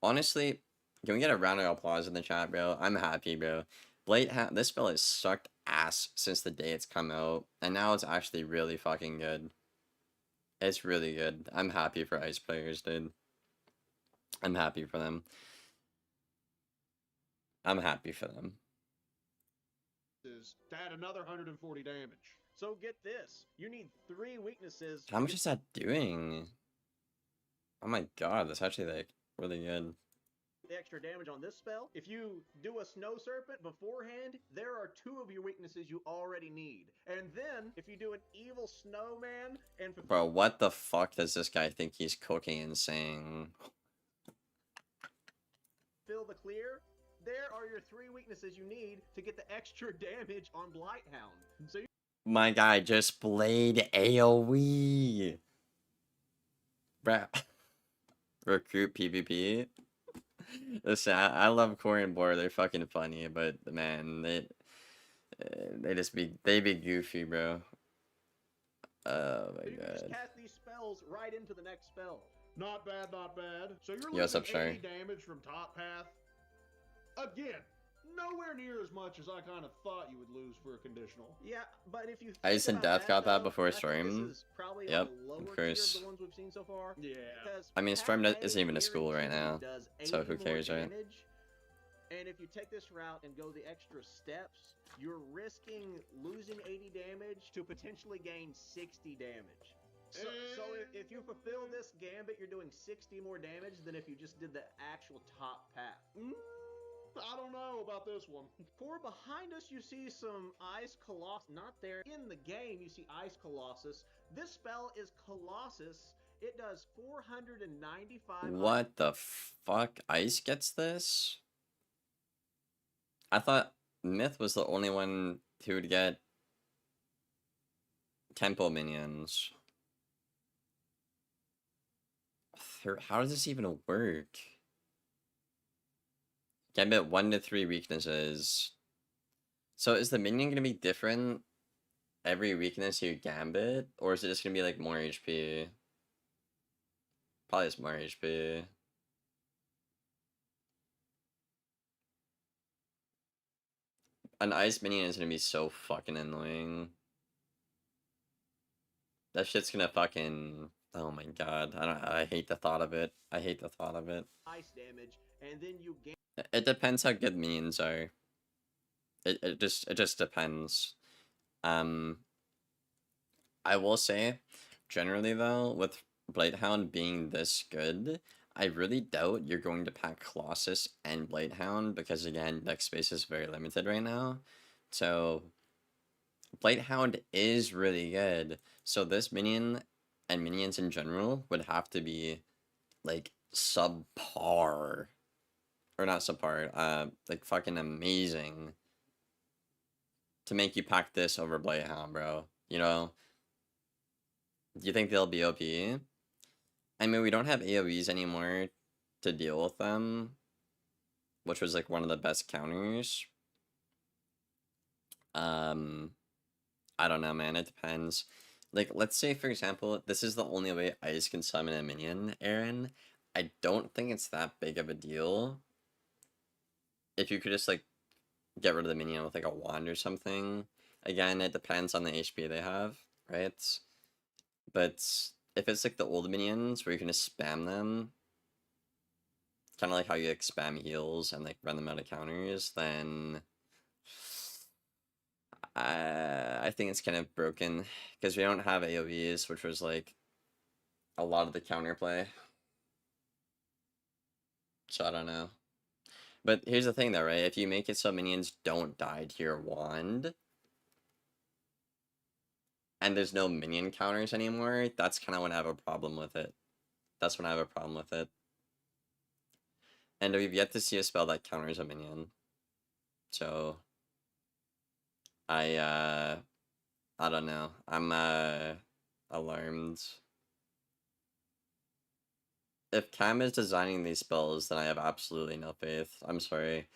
Honestly, can we get a round of applause in the chat, bro? I'm happy, bro. This spell has sucked ass since the day it's come out, and now it's actually really fucking good. It's really good. I'm happy for ice players, dude. I'm happy for them. I'm happy for them. To add another 140 damage. So get this. You need 3 weaknesses. How much is that doing? Oh my god, that's actually like really good. the extra damage on this spell. If you do a Snow Serpent beforehand, there are 2 of your weaknesses you already need. And then, if you do an Evil Snowman and Bro, what the fuck does this guy think he's cooking and saying? fill the clear, there are your 3 weaknesses you need to get the extra damage on Blighthound. So My guy just played AoE. Bro. Recruit PvP. Listen, I love Core and Boar. They're fucking funny, but man, they be goofy, bro. Oh my you can just god. cast these spells right into the next spell. Not bad, not bad. So you're Yo, what's losing up, Sherry? 80 damage from top path. Again, nowhere near as much as I kind of thought you would lose for a conditional. Yeah, but if you Ice think and about Death got that though, before I think Storm. This is probably Yep, on the of lower tier course. of the ones we've seen so far. Yeah. Because I mean, Storm Path isn't A even a school right now, does so 80 who more cares, right? damage, and if you take this route and go the extra steps, you're risking losing 80 damage to potentially gain 60 damage. So if you fulfill this gambit, you're doing 60 more damage than if you just did the actual top path. I don't know about this one. For behind us, you see some Ice Colossus. Not there. In the game, you see Ice Colossus. This spell is Colossus. It does 495. What the fuck? Ice gets this? I thought Myth was the only one who would get tempo minions. How does this even work? Gambit 1 to 3 weaknesses. So is the minion gonna be different every weakness you gambit? Or is it just gonna be like more HP? Probably just more HP. An ice minion is gonna be so fucking annoying. That shit's gonna fucking... Oh my god. I hate the thought of it. I hate the thought of it. Ice damage, and then you gain. It depends how good minions are. It just depends. I will say, generally though, with Blighthound being this good, I really doubt you're going to pack Colossus and Blighthound because again, deck space is very limited right now. So Blighthound is really good. So this minion and minions in general would have to be like subpar. Or not subpar, like fucking amazing to make you pack this over Blighthound, bro. You know? Do you think they'll be OP? I mean, we don't have AoEs anymore to deal with them, which was like one of the best counters. I don't know, man. It depends. Like, let's say, for example, this is the only way Ice can summon a minion, Aaron. I don't think it's that big of a deal. If you could just, like, get rid of the minion with, like, a wand or something. Again, it depends on the HP they have, right? But if it's, like, the old minions where you can just spam them, kind of like how you, like, spam heals and, like, run them out of counters, then... I think it's kind of broken because we don't have AoEs, which was like a lot of the counterplay. So I don't know. But here's the thing though, right? If you make it so minions don't die to your wand and there's no minion counters anymore, that's kind of when I have a problem with it. That's when I have a problem with it. And we've yet to see a spell that counters a minion. So I don't know. I'm alarmed. If Cam is designing these spells, then I have absolutely no faith. I'm sorry.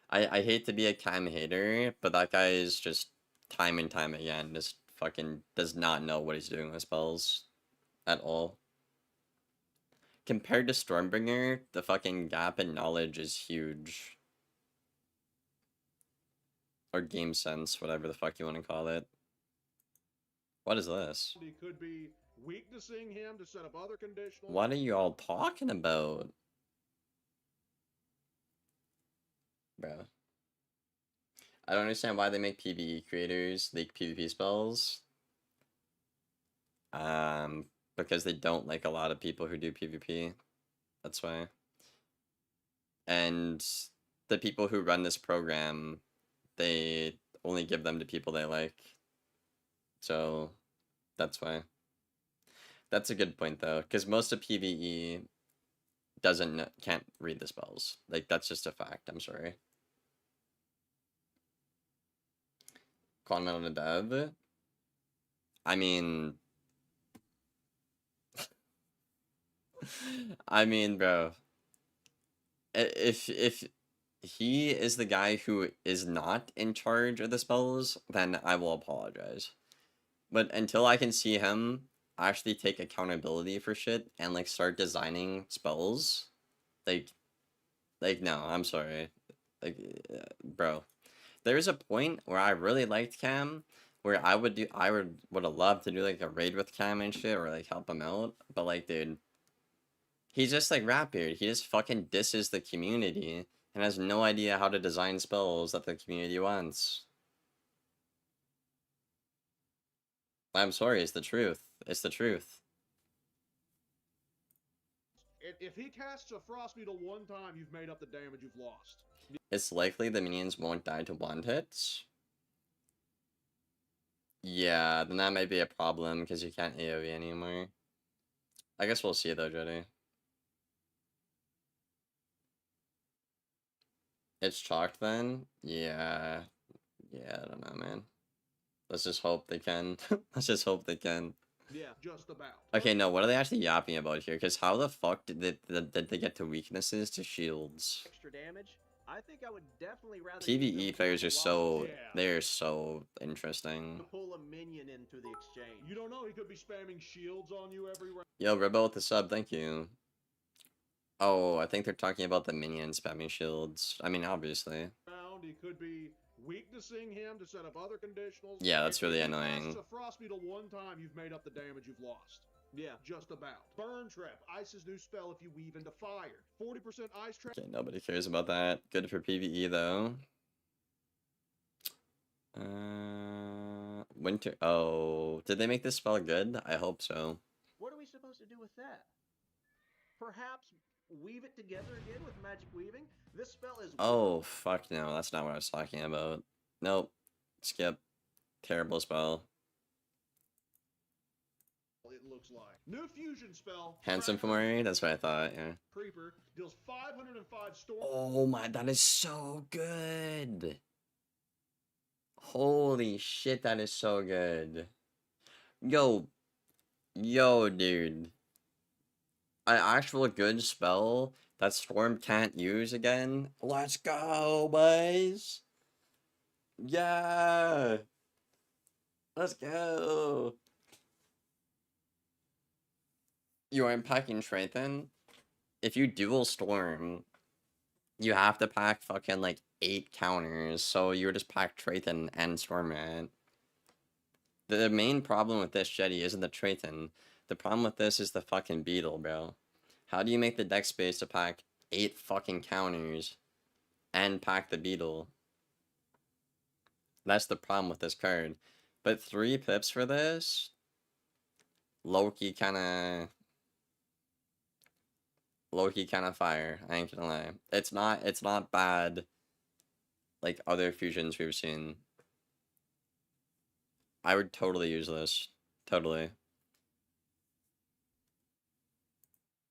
I hate to be a Cam hater, but that guy is just time and time again just fucking does not know what he's doing with spells at all. Compared to Stormbringer, the fucking gap in knowledge is huge. Or game sense, whatever the fuck you want to call it. What is this? He could be weaknessing him to set up other conditionals. What are you all talking about? Bro. I don't understand why they make PvE creators leak PvP spells. Because they don't like a lot of people who do PvP. That's why. And the people who run this program, they only give them to people they like. So that's why. That's a good point though, because most of PvE can't read the spells. Like that's just a fact. I'm sorry. Comment on a dev. I mean, bro, if he is the guy who is not in charge of the spells, then I will apologize. But until I can see him actually take accountability for shit and like start designing spells, like no, I'm sorry, like bro. There's a point where I really liked Cam, where I would have loved to do like a raid with Cam and shit, or like help him out. But like, dude, he's just like Ratbeard. He just fucking disses the community and has no idea how to design spells that the community wants. I'm sorry, it's the truth. It's the truth. If he casts a Frost Beetle one time, you've made up the damage you've lost. It's likely the minions won't die to one hits. Yeah, then that might be a problem because you can't AoE anymore. I guess we'll see though, Jody. It's chalked then? Yeah. Yeah, I don't know, man. Let's just hope they can. Let's just hope they can. Yeah, just about. Okay, no, what are they actually yapping about here? Because how the fuck did they get to weaknesses to shields? Extra damage. I think I would definitely rather PvE players are so... Yeah. They're so interesting. to pull a minion into the exchange. You don't know, he could be spamming shields on you every round. Yo, Rebel with the sub, thank you. Oh, I think they're talking about the minion spamming shields. I mean, obviously. He could be weaknessing him to set up other conditionals. Yeah, that's really If he annoying. casts a Frost Beetle one time, you've made up the damage you've lost. Yeah. Just about. Burn Trap, Ice's new spell if you weave into fire. 40% Ice Trap. Okay, nobody cares about that. Good for PvE, though. Winter... Oh, did they make this spell good? I hope so. What are we supposed to do with that? Perhaps weave it together again with magic weaving? This spell is... Oh, fuck no. That's not what I was talking about. Nope. Skip. Terrible spell. It looks like. New fusion spell. Handsome Fomori? That's what I thought, yeah. Creeper deals 505 storm. Oh my, that is so good. Holy shit, that is so good. Yo, dude. An actual good spell that Storm can't use again. Let's go, boys. Yeah. Let's go. You are packing Triton. If you dual Storm, you have to pack fucking like 8 counters. So you would just pack Triton and Storm Rat. The main problem with this Jetty isn't the Triton. The problem with this is the fucking Beetle, bro. How do you make the deck space to pack 8 fucking counters and pack the Beetle? That's the problem with this card. But 3 pips for this? Low-key kinda fire, I ain't gonna lie. It's not bad like other fusions we've seen. I would totally use this. Totally.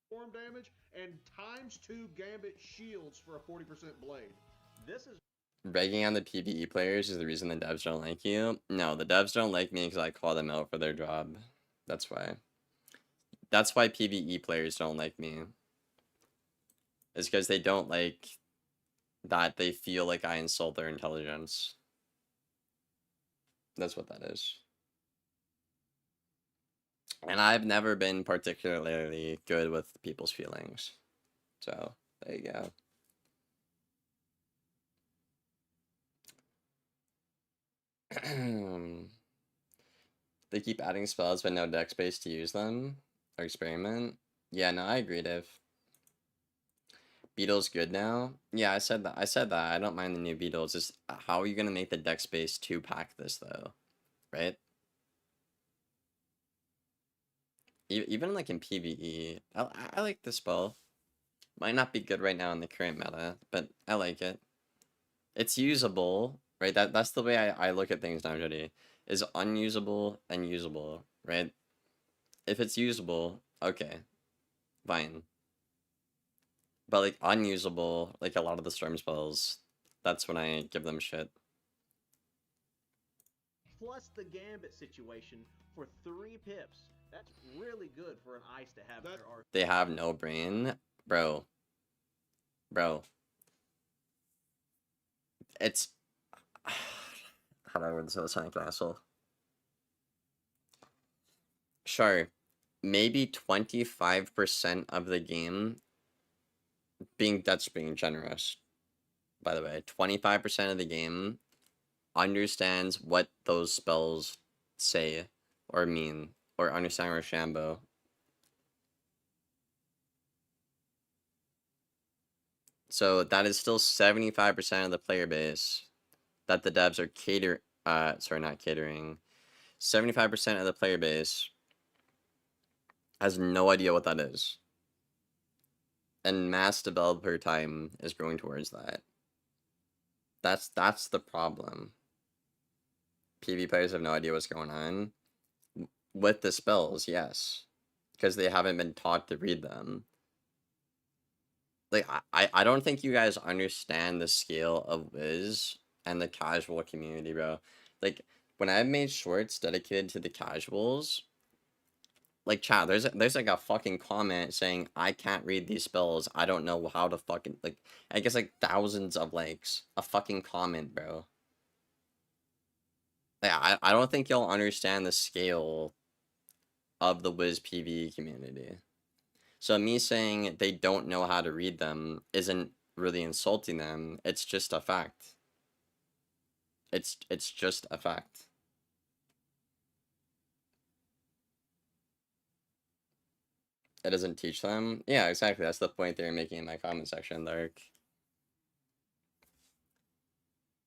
Storm damage and ×2 Gambit shields for a 40% blade. This is... Ragging on the PvE players is the reason the devs don't like you? No, the devs don't like me because I call them out for their job. That's why. That's why PvE players don't like me. It's because they don't like that they feel like I insult their intelligence. That's what that is. And I've never been particularly good with people's feelings. So, there you go. They keep adding spells but no deck space to use them or experiment. Yeah, no, I agree, Dave. Beetle's good now. Yeah, I said that. I don't mind the new Beetles. Just how are you gonna make the deck space to pack this though, right? Even like in PvE, I like the spell. Might not be good right now in the current meta, but I like it. It's usable, right? That's the way I look at things now, Jody. Is unusable and usable, right? If it's usable, okay, fine. But like unusable, like a lot of the storm spells, that's when I give them shit. Plus the Gambit situation for 3 pips. That's really good for an ice to have in their arsenal. They have no brain, bro. Bro. It's how do I word this without sounding like an asshole? Sure, maybe 25% of the game that's being generous. By the way, 25% of the game understands what those spells say or mean or understand Rochambeau. So that is still 75% of the player base that the devs are sorry, not catering. 75% of the player base has no idea what that is. And mass developer time is going towards that. That's the problem. PvP players have no idea what's going on. With the spells, yes. Because they haven't been taught to read them. Like, I don't think you guys understand the scale of Wiz and the casual community, bro. Like, when I made shorts dedicated to the casuals, like, chat, there's like a fucking comment saying, I can't read these spells, I don't know how to fucking, like, I guess like thousands of likes. A fucking comment, bro. Like, I don't think y'all understand the scale of the Wiz PvE community. So me saying they don't know how to read them isn't really insulting them. It's just a fact. It's just a fact. It doesn't teach them. Yeah, exactly. That's the point they were making in my comment section, Dark.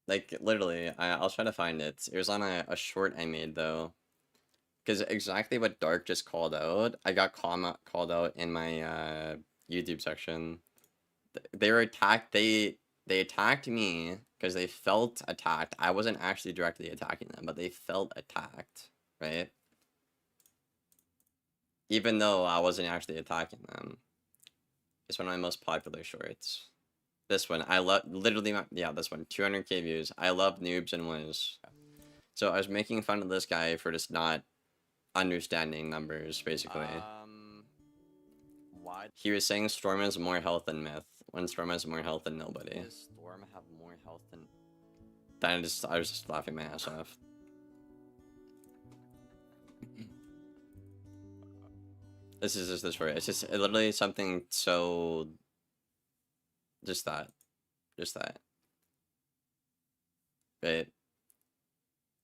Like, literally, I'll try to find it. It was on a short I made, though. Because exactly what Dark just called out, I got called out in my YouTube section. They were attacked. They attacked me because they felt attacked. I wasn't actually directly attacking them, but they felt attacked, right? Even though I wasn't actually attacking them. It's one of my most popular shorts. This one, I love, literally, yeah, this one, 200k views. I love noobs and Wiz. So I was making fun of this guy for just not understanding numbers, basically. Why? He was saying Storm has more health than Myth, when Storm has more health than nobody. Does Storm have more health than... Then I was just laughing my ass off. This is just the story. It's just literally something so... Just that. Just that. Right?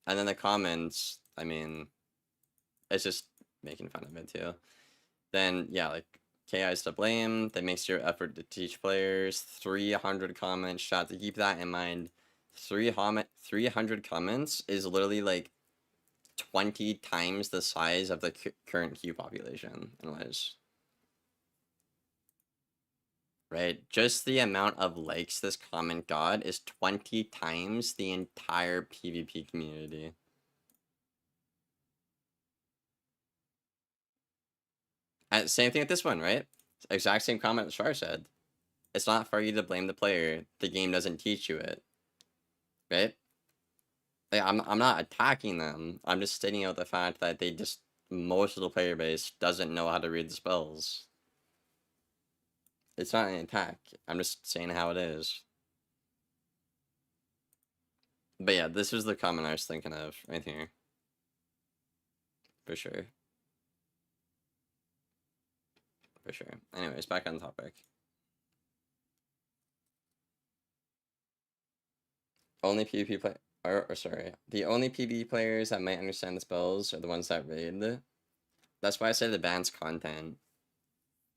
And then the comments, I mean... It's just making fun of it too. Then, yeah, like... KI is to blame. That makes your effort to teach players. 300 comments. Chat, to keep that in mind. 300 comments is literally like 20 times the size of the current queue population in Liz. Right? Just the amount of likes this comment got is 20 times the entire PvP community. And same thing with this one, right? Exact same comment that Char said. It's not for you to blame the player. The game doesn't teach you it. Right? Like, I'm not attacking them. I'm just stating out the fact that they just... Most of the player base doesn't know how to read the spells. It's not an attack. I'm just saying how it is. But yeah, this was the comment I was thinking of right here. For sure. For sure. Anyways, back on topic. Only PvP play... Or sorry. The only PvE players that might understand the spells are the ones that raid. That's why I said advanced content.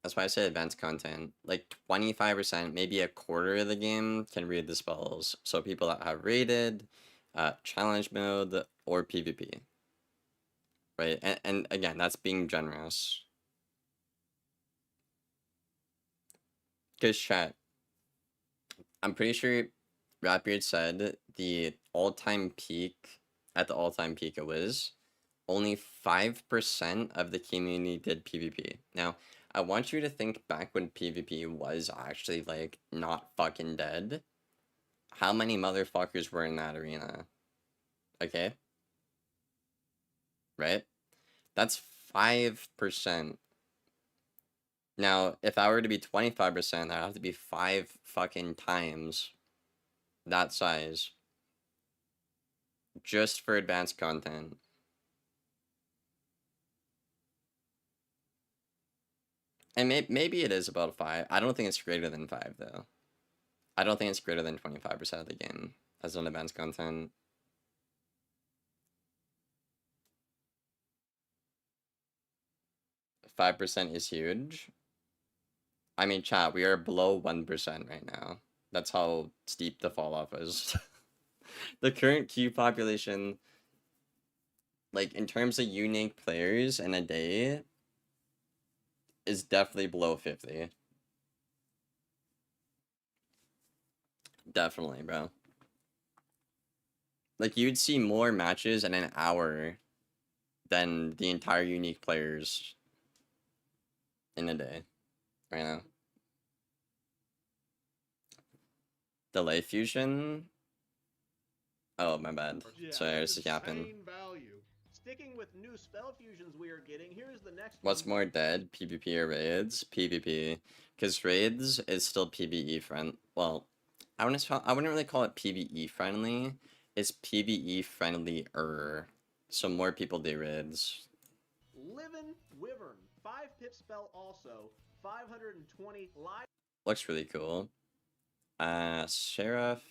That's why I say advanced content. Like 25%, maybe a quarter of the game can read the spells. So people that have raided, challenge mode, or PvP. Right? And again, that's being generous. Because chat, I'm pretty sure Ratbeard said the all-time peak, at the all-time peak it was, only 5% of the community did PvP. Now, I want you to think back when PvP was actually, like, not fucking dead. How many motherfuckers were in that arena? Okay? Right? That's 5%. Now, if I were to be 25%, that'd have to be 5 fucking times that size. Just for advanced content. And maybe it is about 5. I don't think it's greater than 5, though. I don't think it's greater than 25% of the game as an advanced content. $5 is huge. I mean, chat, we are below 1% right now. That's how steep the fall off is. The current queue population, like, in terms of unique players in a day, is definitely below 50. Definitely, bro. Like, you'd see more matches in an hour than the entire unique players in a day right now. Delay fusion? Oh, my bad. Yeah, Sorry, that's this happened. insane value. Sticking with new spell fusions we are getting, here's the next What's one. more dead, PvP or raids? PvP. Because raids is still PvE friend. Well, I wouldn't really call it PvE friendly. It's PvE friendlier. So more people do raids. Livin' Wyvern, 5 pip spell also, 520 live. Looks really cool. Sheriff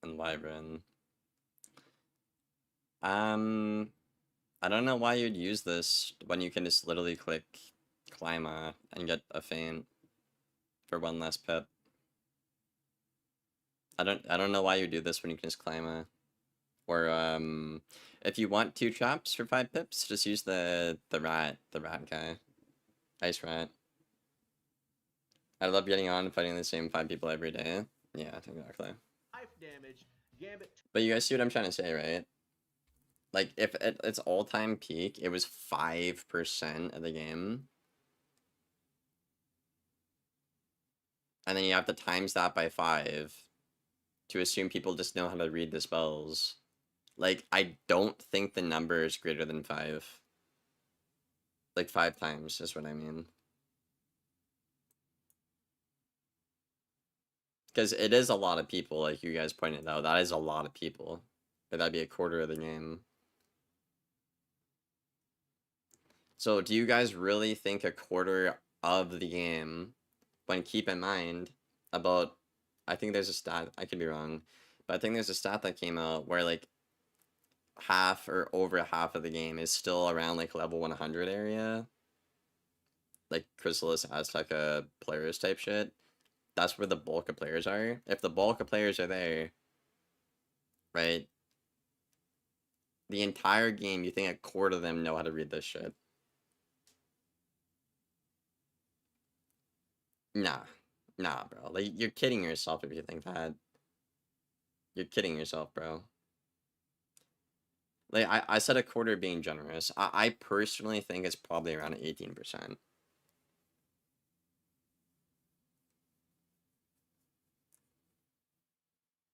and Wyvern. I don't know why you'd use this when you can just literally click Climber and get a feint for 1 less pip. I don't know why you do this when you can just Climber. Or if you want 2 traps for 5 pips, just use the rat guy. Ice rat. I love getting on and fighting the same 5 people every day. Yeah, exactly. Life damage, Gambit. But you guys see what I'm trying to say, right? Like, if at its all-time peak, it was 5% of the game. And then you have to times that by 5 to assume people just know how to read the spells. Like, I don't think the number is greater than 5. Like, 5 times is what I mean. Because it is a lot of people, like you guys pointed out. That is a lot of people. But that'd be a quarter of the game. So, do you guys really think a quarter of the game, when keep in mind about, I think there's a stat, I could be wrong, but I think there's a stat that came out where, like, half or over half of the game is still around, like, level 100 area. Like, Chrysalis, Azteca, players type shit. That's where the bulk of players are. If the bulk of players are there, right, the entire game, you think a quarter of them know how to read this shit. Nah, bro. Like, you're kidding yourself if you think that. You're kidding yourself, bro. Like, I said a quarter being generous. I personally think it's probably around 18%.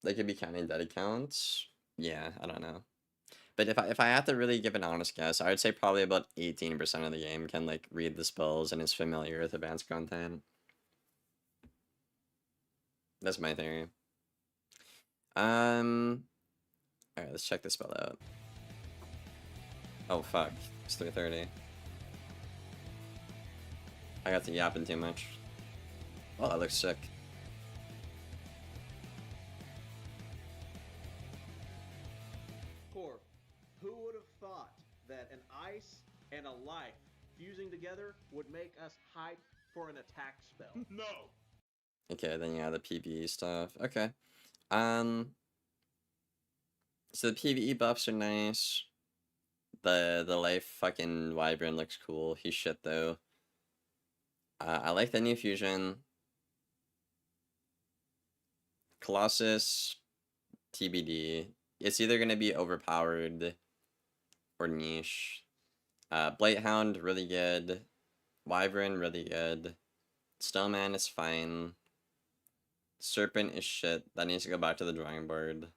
They could be counting dead accounts. Yeah, I don't know. But if I had to really give an honest guess, I would say probably about 18% of the game can, like, read the spells and is familiar with advanced content. That's my theory. Alright, let's check this spell out. Oh, fuck. It's 3:30. I got to yapping too much. Oh, that looks sick. Core, who would have thought that an ice and a life fusing together would make us hype for an attack spell? No. Okay, then yeah, the PvE stuff. Okay. So the PvE buffs are nice. The life fucking Wyvern looks cool. He's shit though. I like the new fusion. Colossus, TBD. It's either gonna be overpowered or niche. Blighthound, really good. Wyvern, really good. Snowman is fine. Serpent is shit. That needs to go back to the drawing board.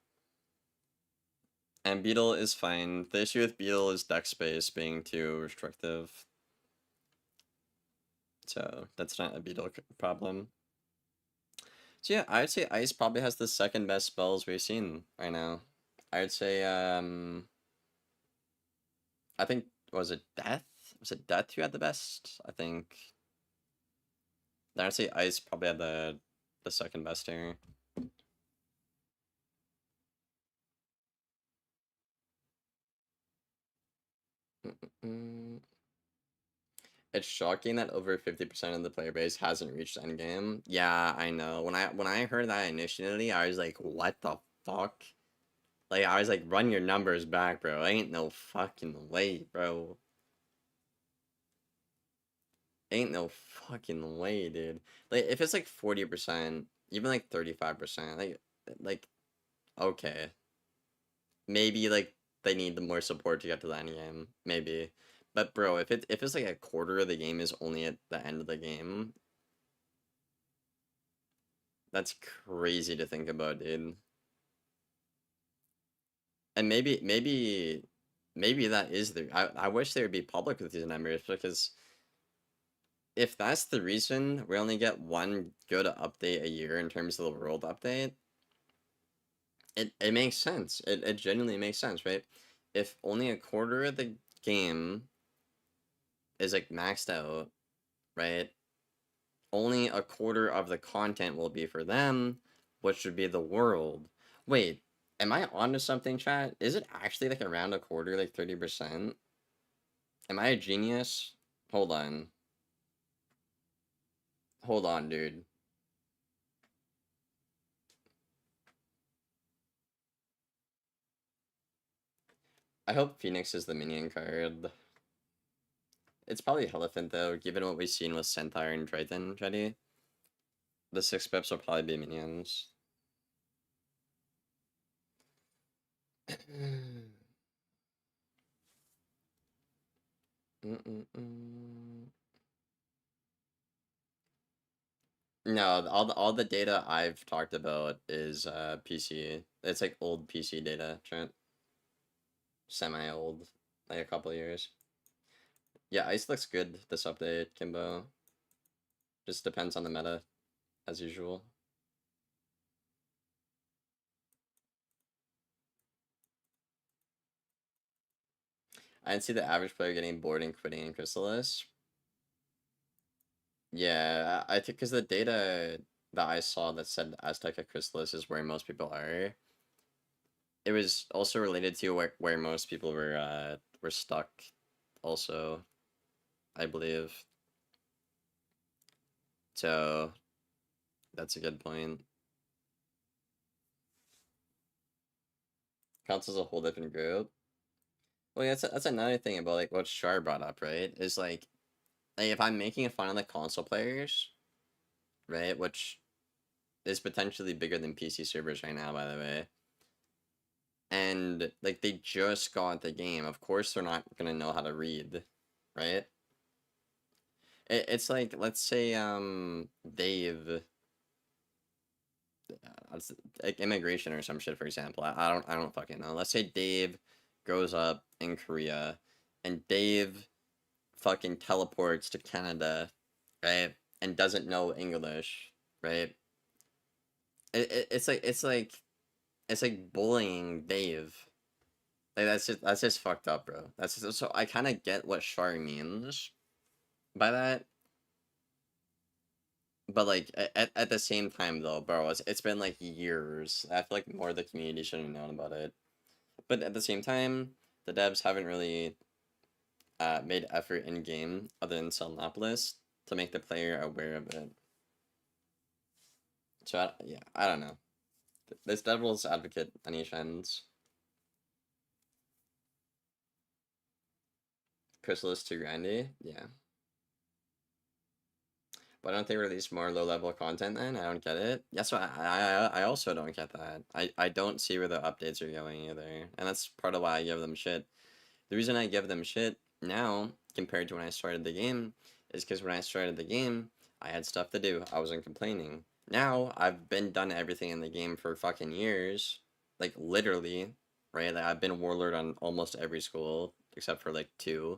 And Beetle is fine. The issue with Beetle is deck space being too restrictive. So that's not a Beetle problem. So yeah, I'd say Ice probably has the second best spells we've seen right now. I'd say, I think, was it Death? Was it Death who had the best? I think. I'd say Ice probably had the second best here. It's shocking that over 50% of the player base hasn't reached endgame. Yeah, I know. When I heard that initially, I was like, what the fuck? Like, I was like, run your numbers back, bro. Ain't no fucking way, bro. Ain't no fucking way, dude. Like, if it's like 40%, even like 35%, like, okay. Maybe, like, they need the more support to get to the end game. Maybe. But, bro, if it's like a quarter of the game is only at the end of the game, that's crazy to think about, dude. And maybe that is the... I wish they would be public with these numbers, because if that's the reason we only get one good update a year in terms of the world update, it makes sense. It genuinely makes sense, right? If only a quarter of the game is like maxed out, right? Only a quarter of the content will be for them, which would be the world. Wait, am I onto something, chat? Is it actually like around a quarter, like 30%? Am I a genius? Hold on. Hold on, dude. I hope Phoenix is the minion card. It's probably Elephant though, given what we've seen with Centaur and Triton already. The 6 pips will probably be minions. No, all the data I've talked about is PC. It's like old PC data, Trent. Semi-old, like a couple years. Yeah, Ice looks good this update, Kimbo. Just depends on the meta, as usual. I didn't see the average player getting bored and quitting in Chrysalis. Yeah, I think because the data that I saw that said Aztec at Chrysalis is where most people are. It was also related to where most people were stuck, also, I believe. So that's a good point. Counts as a whole different group. Well, yeah, that's another thing about like what Shar brought up, right? Is like if I'm making fun of the console players, right, which is potentially bigger than PC servers right now, by the way, and like they just got the game, of course they're not gonna know how to read, right? It's like, let's say Dave, like immigration or some shit, for example. I don't fucking know. Let's say Dave grows up in Korea and Dave fucking teleports to Canada, right? And doesn't know English, right? It's like bullying Dave. Like that's just fucked up, bro. That's just, so I kind of get what Shar means by that. But like at the same time though, bro, it's been like years. I feel like more of the community should have known about it. But at the same time, the devs haven't really made effort in game other than Selenopolis to make the player aware of it. So yeah, I don't know. This devil's advocate Anish ends. Chrysalis to Grandy, yeah. Why don't they release more low-level content then? I don't get it. Yes, I also don't get that. I don't see where the updates are going either. And that's part of why I give them shit. The reason I give them shit now, compared to when I started the game, is because when I started the game, I had stuff to do. I wasn't complaining. Now, I've been done everything in the game for fucking years. Like, literally, right? Like, I've been Warlord on almost every school, except for, like, 2,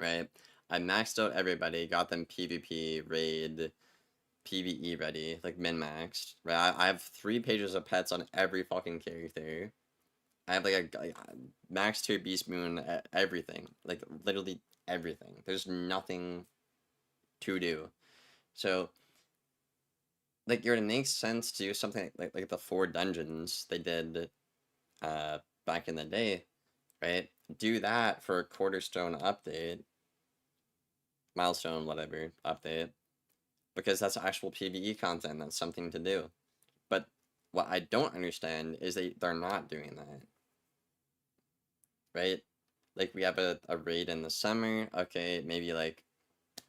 right? I maxed out everybody, got them PvP, raid, PvE ready, like min-maxed, right? I have 3 pages of pets on every fucking character. I have like a max tier beast moon, everything, like literally everything. There's nothing to do. So, like, it makes sense to do something like the 4 dungeons they did back in the day, right? Do that for a quarterstone update, milestone, whatever, update, because that's actual PvE content. That's something to do. But what I don't understand is they're not doing that, right? Like, we have a raid in the summer. Okay, maybe like,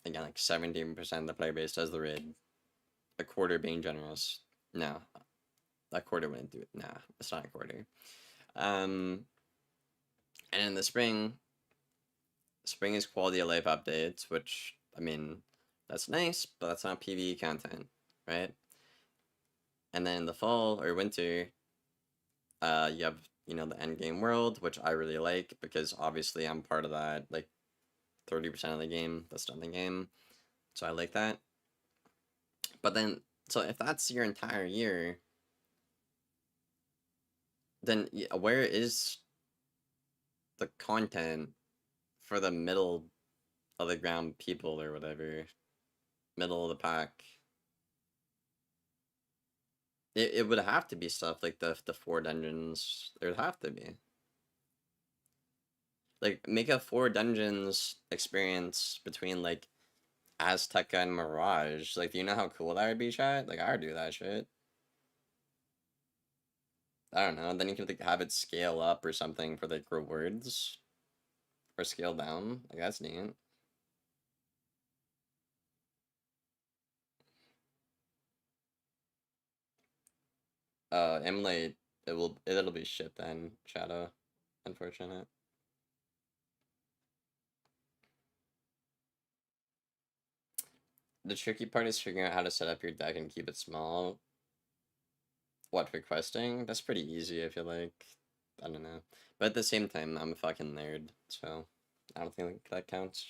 again, like 17% of the player base does the raid. A quarter being generous. No, a quarter wouldn't do it. Nah, it's not a quarter. And in the spring is quality of life updates, which, I mean, that's nice, but that's not PvE content, right? And then in the fall or winter, you have, you know, the end game world, which I really like because obviously I'm part of that, like 30% of the game that's done the game. So I like that. But then, so if that's your entire year, then where is the content for the middle of the ground people or whatever? Middle of the pack. It would have to be stuff like the 4 dungeons. There would have to be. Like, make a 4 dungeons experience between, like, Azteca and Mirage. Like, do you know how cool that would be, chat? Like, I would do that shit. I don't know. Then you could, like, have it scale up or something for, like, rewards. Or scale down. Like, that's neat. Emulate, it'll be shit then, Shadow. Unfortunate. The tricky part is figuring out how to set up your deck and keep it small. What, for questing? That's pretty easy, I feel like. I don't know. But at the same time, I'm a fucking nerd, so I don't think that counts.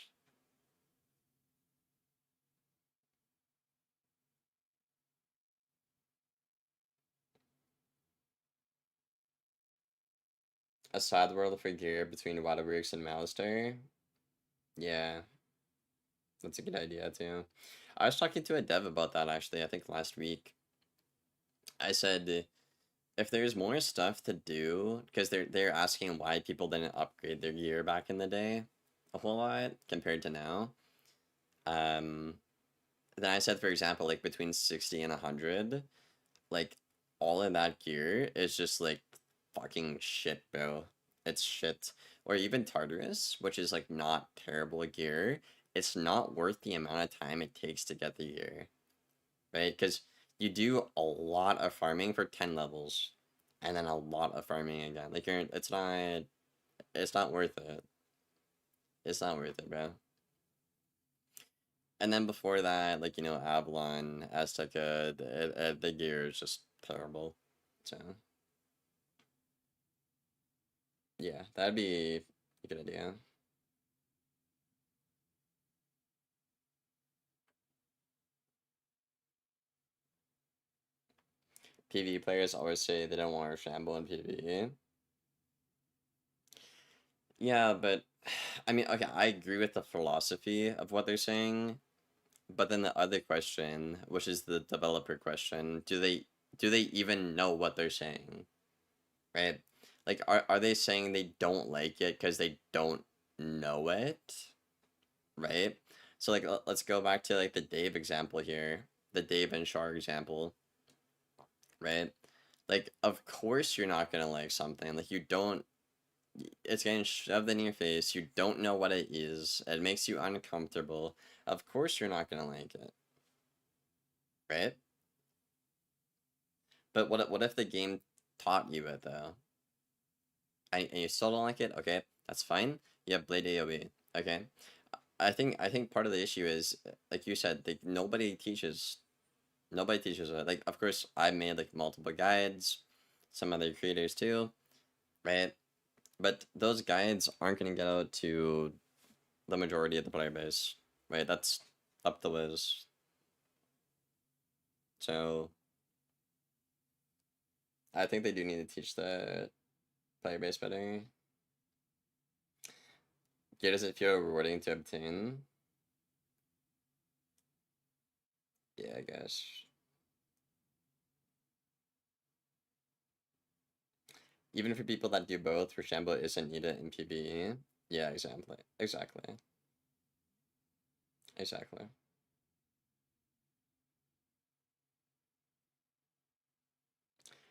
A sad world for gear between Waterworks and Malister? Yeah, that's a good idea too. I was talking to a dev about that actually, I think last week. I said, if there's more stuff to do, because they're asking why people didn't upgrade their gear back in the day a whole lot compared to now. Then I said, for example, like between 60 and 100, like all of that gear is just like fucking shit, bro. It's shit. Or even Tartarus, which is like not terrible gear. It's not worth the amount of time it takes to get the gear, right? Because you do a lot of farming for 10 levels, and then a lot of farming again. Like, it's not worth it. It's not worth it, bro. And then before that, like, you know, Avalon, Azteca, the gear is just terrible. So, yeah, that'd be a good idea. PvE players always say they don't want to shamble in PvE. Yeah, but, I mean, okay, I agree with the philosophy of what they're saying, but then the other question, which is the developer question, do they even know what they're saying? Right? Like, are they saying they don't like it because they don't know it? Right? So, like, let's go back to, like, the Dave example here. The Dave and Char example. Right? Like, of course you're not gonna like something. Like, you don't... It's getting shoved in your face. You don't know what it is. It makes you uncomfortable. Of course you're not gonna like it. right? But what if the game taught you it though, and you still don't like it? Okay, that's fine. You have Blade AoE. Okay, I think part of the issue is, like you said, like nobody teaches it. Like, of course, I made like multiple guides, some other creators too, right? But those guides aren't gonna get out to the majority of the player base, right? That's up the Wiz. So I think they do need to teach the player base better. Yeah, does it feel rewarding to obtain? Yeah, I guess. Even for people that do both, Rochambeau isn't needed in PvE. Yeah, exactly. Exactly. Exactly.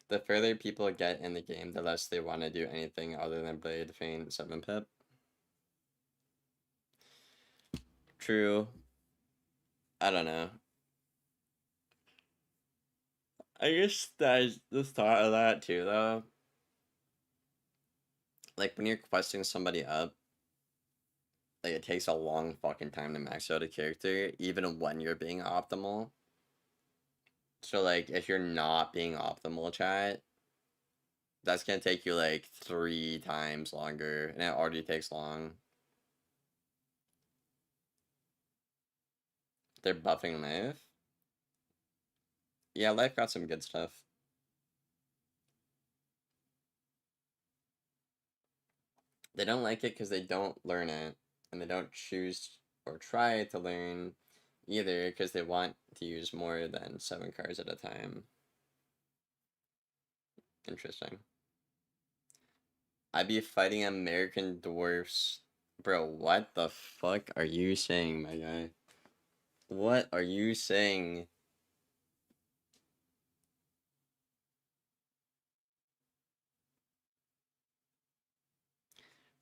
The further people get in the game, the less they want to do anything other than Blade, Feint, 7-pip. True. I don't know. I guess I just thought of that too, though. Like, when you're questing somebody up, like, it takes a long fucking time to max out a character, even when you're being optimal. So, like, if you're not being optimal, chat, that's gonna take you, like, 3 times longer, and it already takes long. They're buffing Life. Yeah, Life got some good stuff. They don't like it because they don't learn it, and they don't choose or try to learn either because they want to use more than 7 cards at a time. Interesting. I'd be fighting American dwarfs. Bro, what the fuck are you saying, my guy? What are you saying?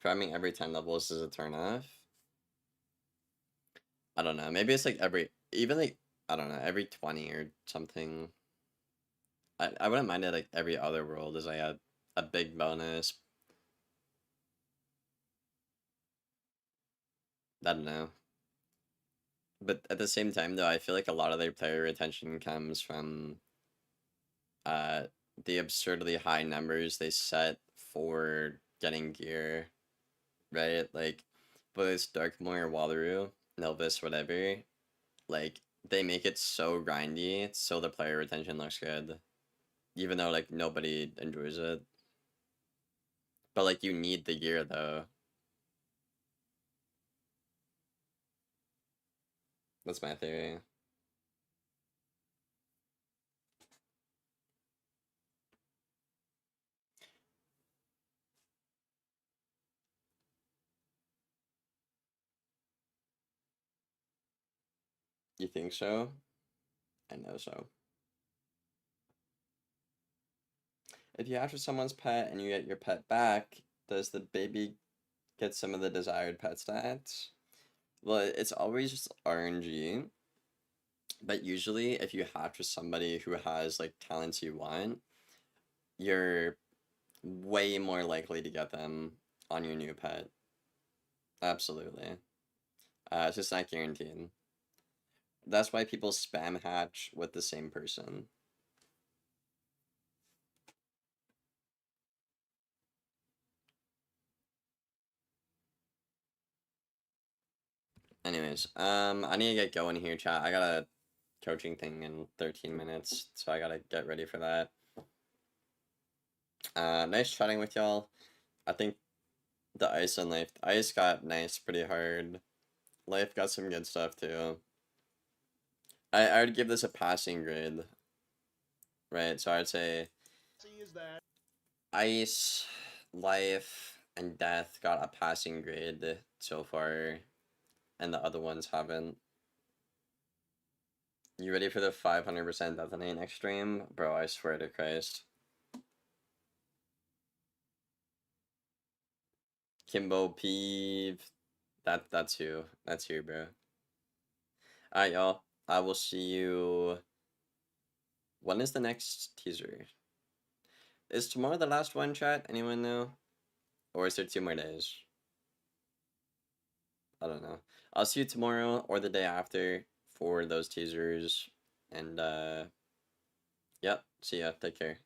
Farming every 10 levels is a turn off? I don't know. Maybe it's like even like, I don't know, every 20 or something. I wouldn't mind it like every other world is like a big bonus. I don't know. But at the same time, though, I feel like a lot of their player retention comes from uh the absurdly high numbers they set for getting gear, right? Like, whether it's Darkmoor, Wallaroo, Nelvis, whatever, like, they make it so grindy, so the player retention looks good. Even though, like, nobody enjoys it. But, like, you need the gear, though. That's my theory. You think so? I know so. If you after someone's pet and you get your pet back, does the baby get some of the desired pet stats? Well, it's always just RNG, but usually if you hatch with somebody who has like talents you want, you're way more likely to get them on your new pet. Absolutely. It's just not guaranteed. That's why people spam hatch with the same person. Anyways, I need to get going here, chat. I got a coaching thing in 13 minutes, so I gotta get ready for that. Nice chatting with y'all. I think the Ice and Life. Ice got nice pretty hard. Life got some good stuff too. I would give this a passing grade. Right, so I'd say Is that Ice, Life, and Death got a passing grade so far, and the other ones haven't. You ready for the 500% Detonate next stream? Bro, I swear to Christ. Kimbo Peeve. That's who. That's you, bro. Alright, y'all. I will see you When is the next teaser? Is tomorrow the last one, chat? Anyone know? Or is there 2 more days? I don't know. I'll see you tomorrow or the day after for those teasers. And, yep. See ya. Take care.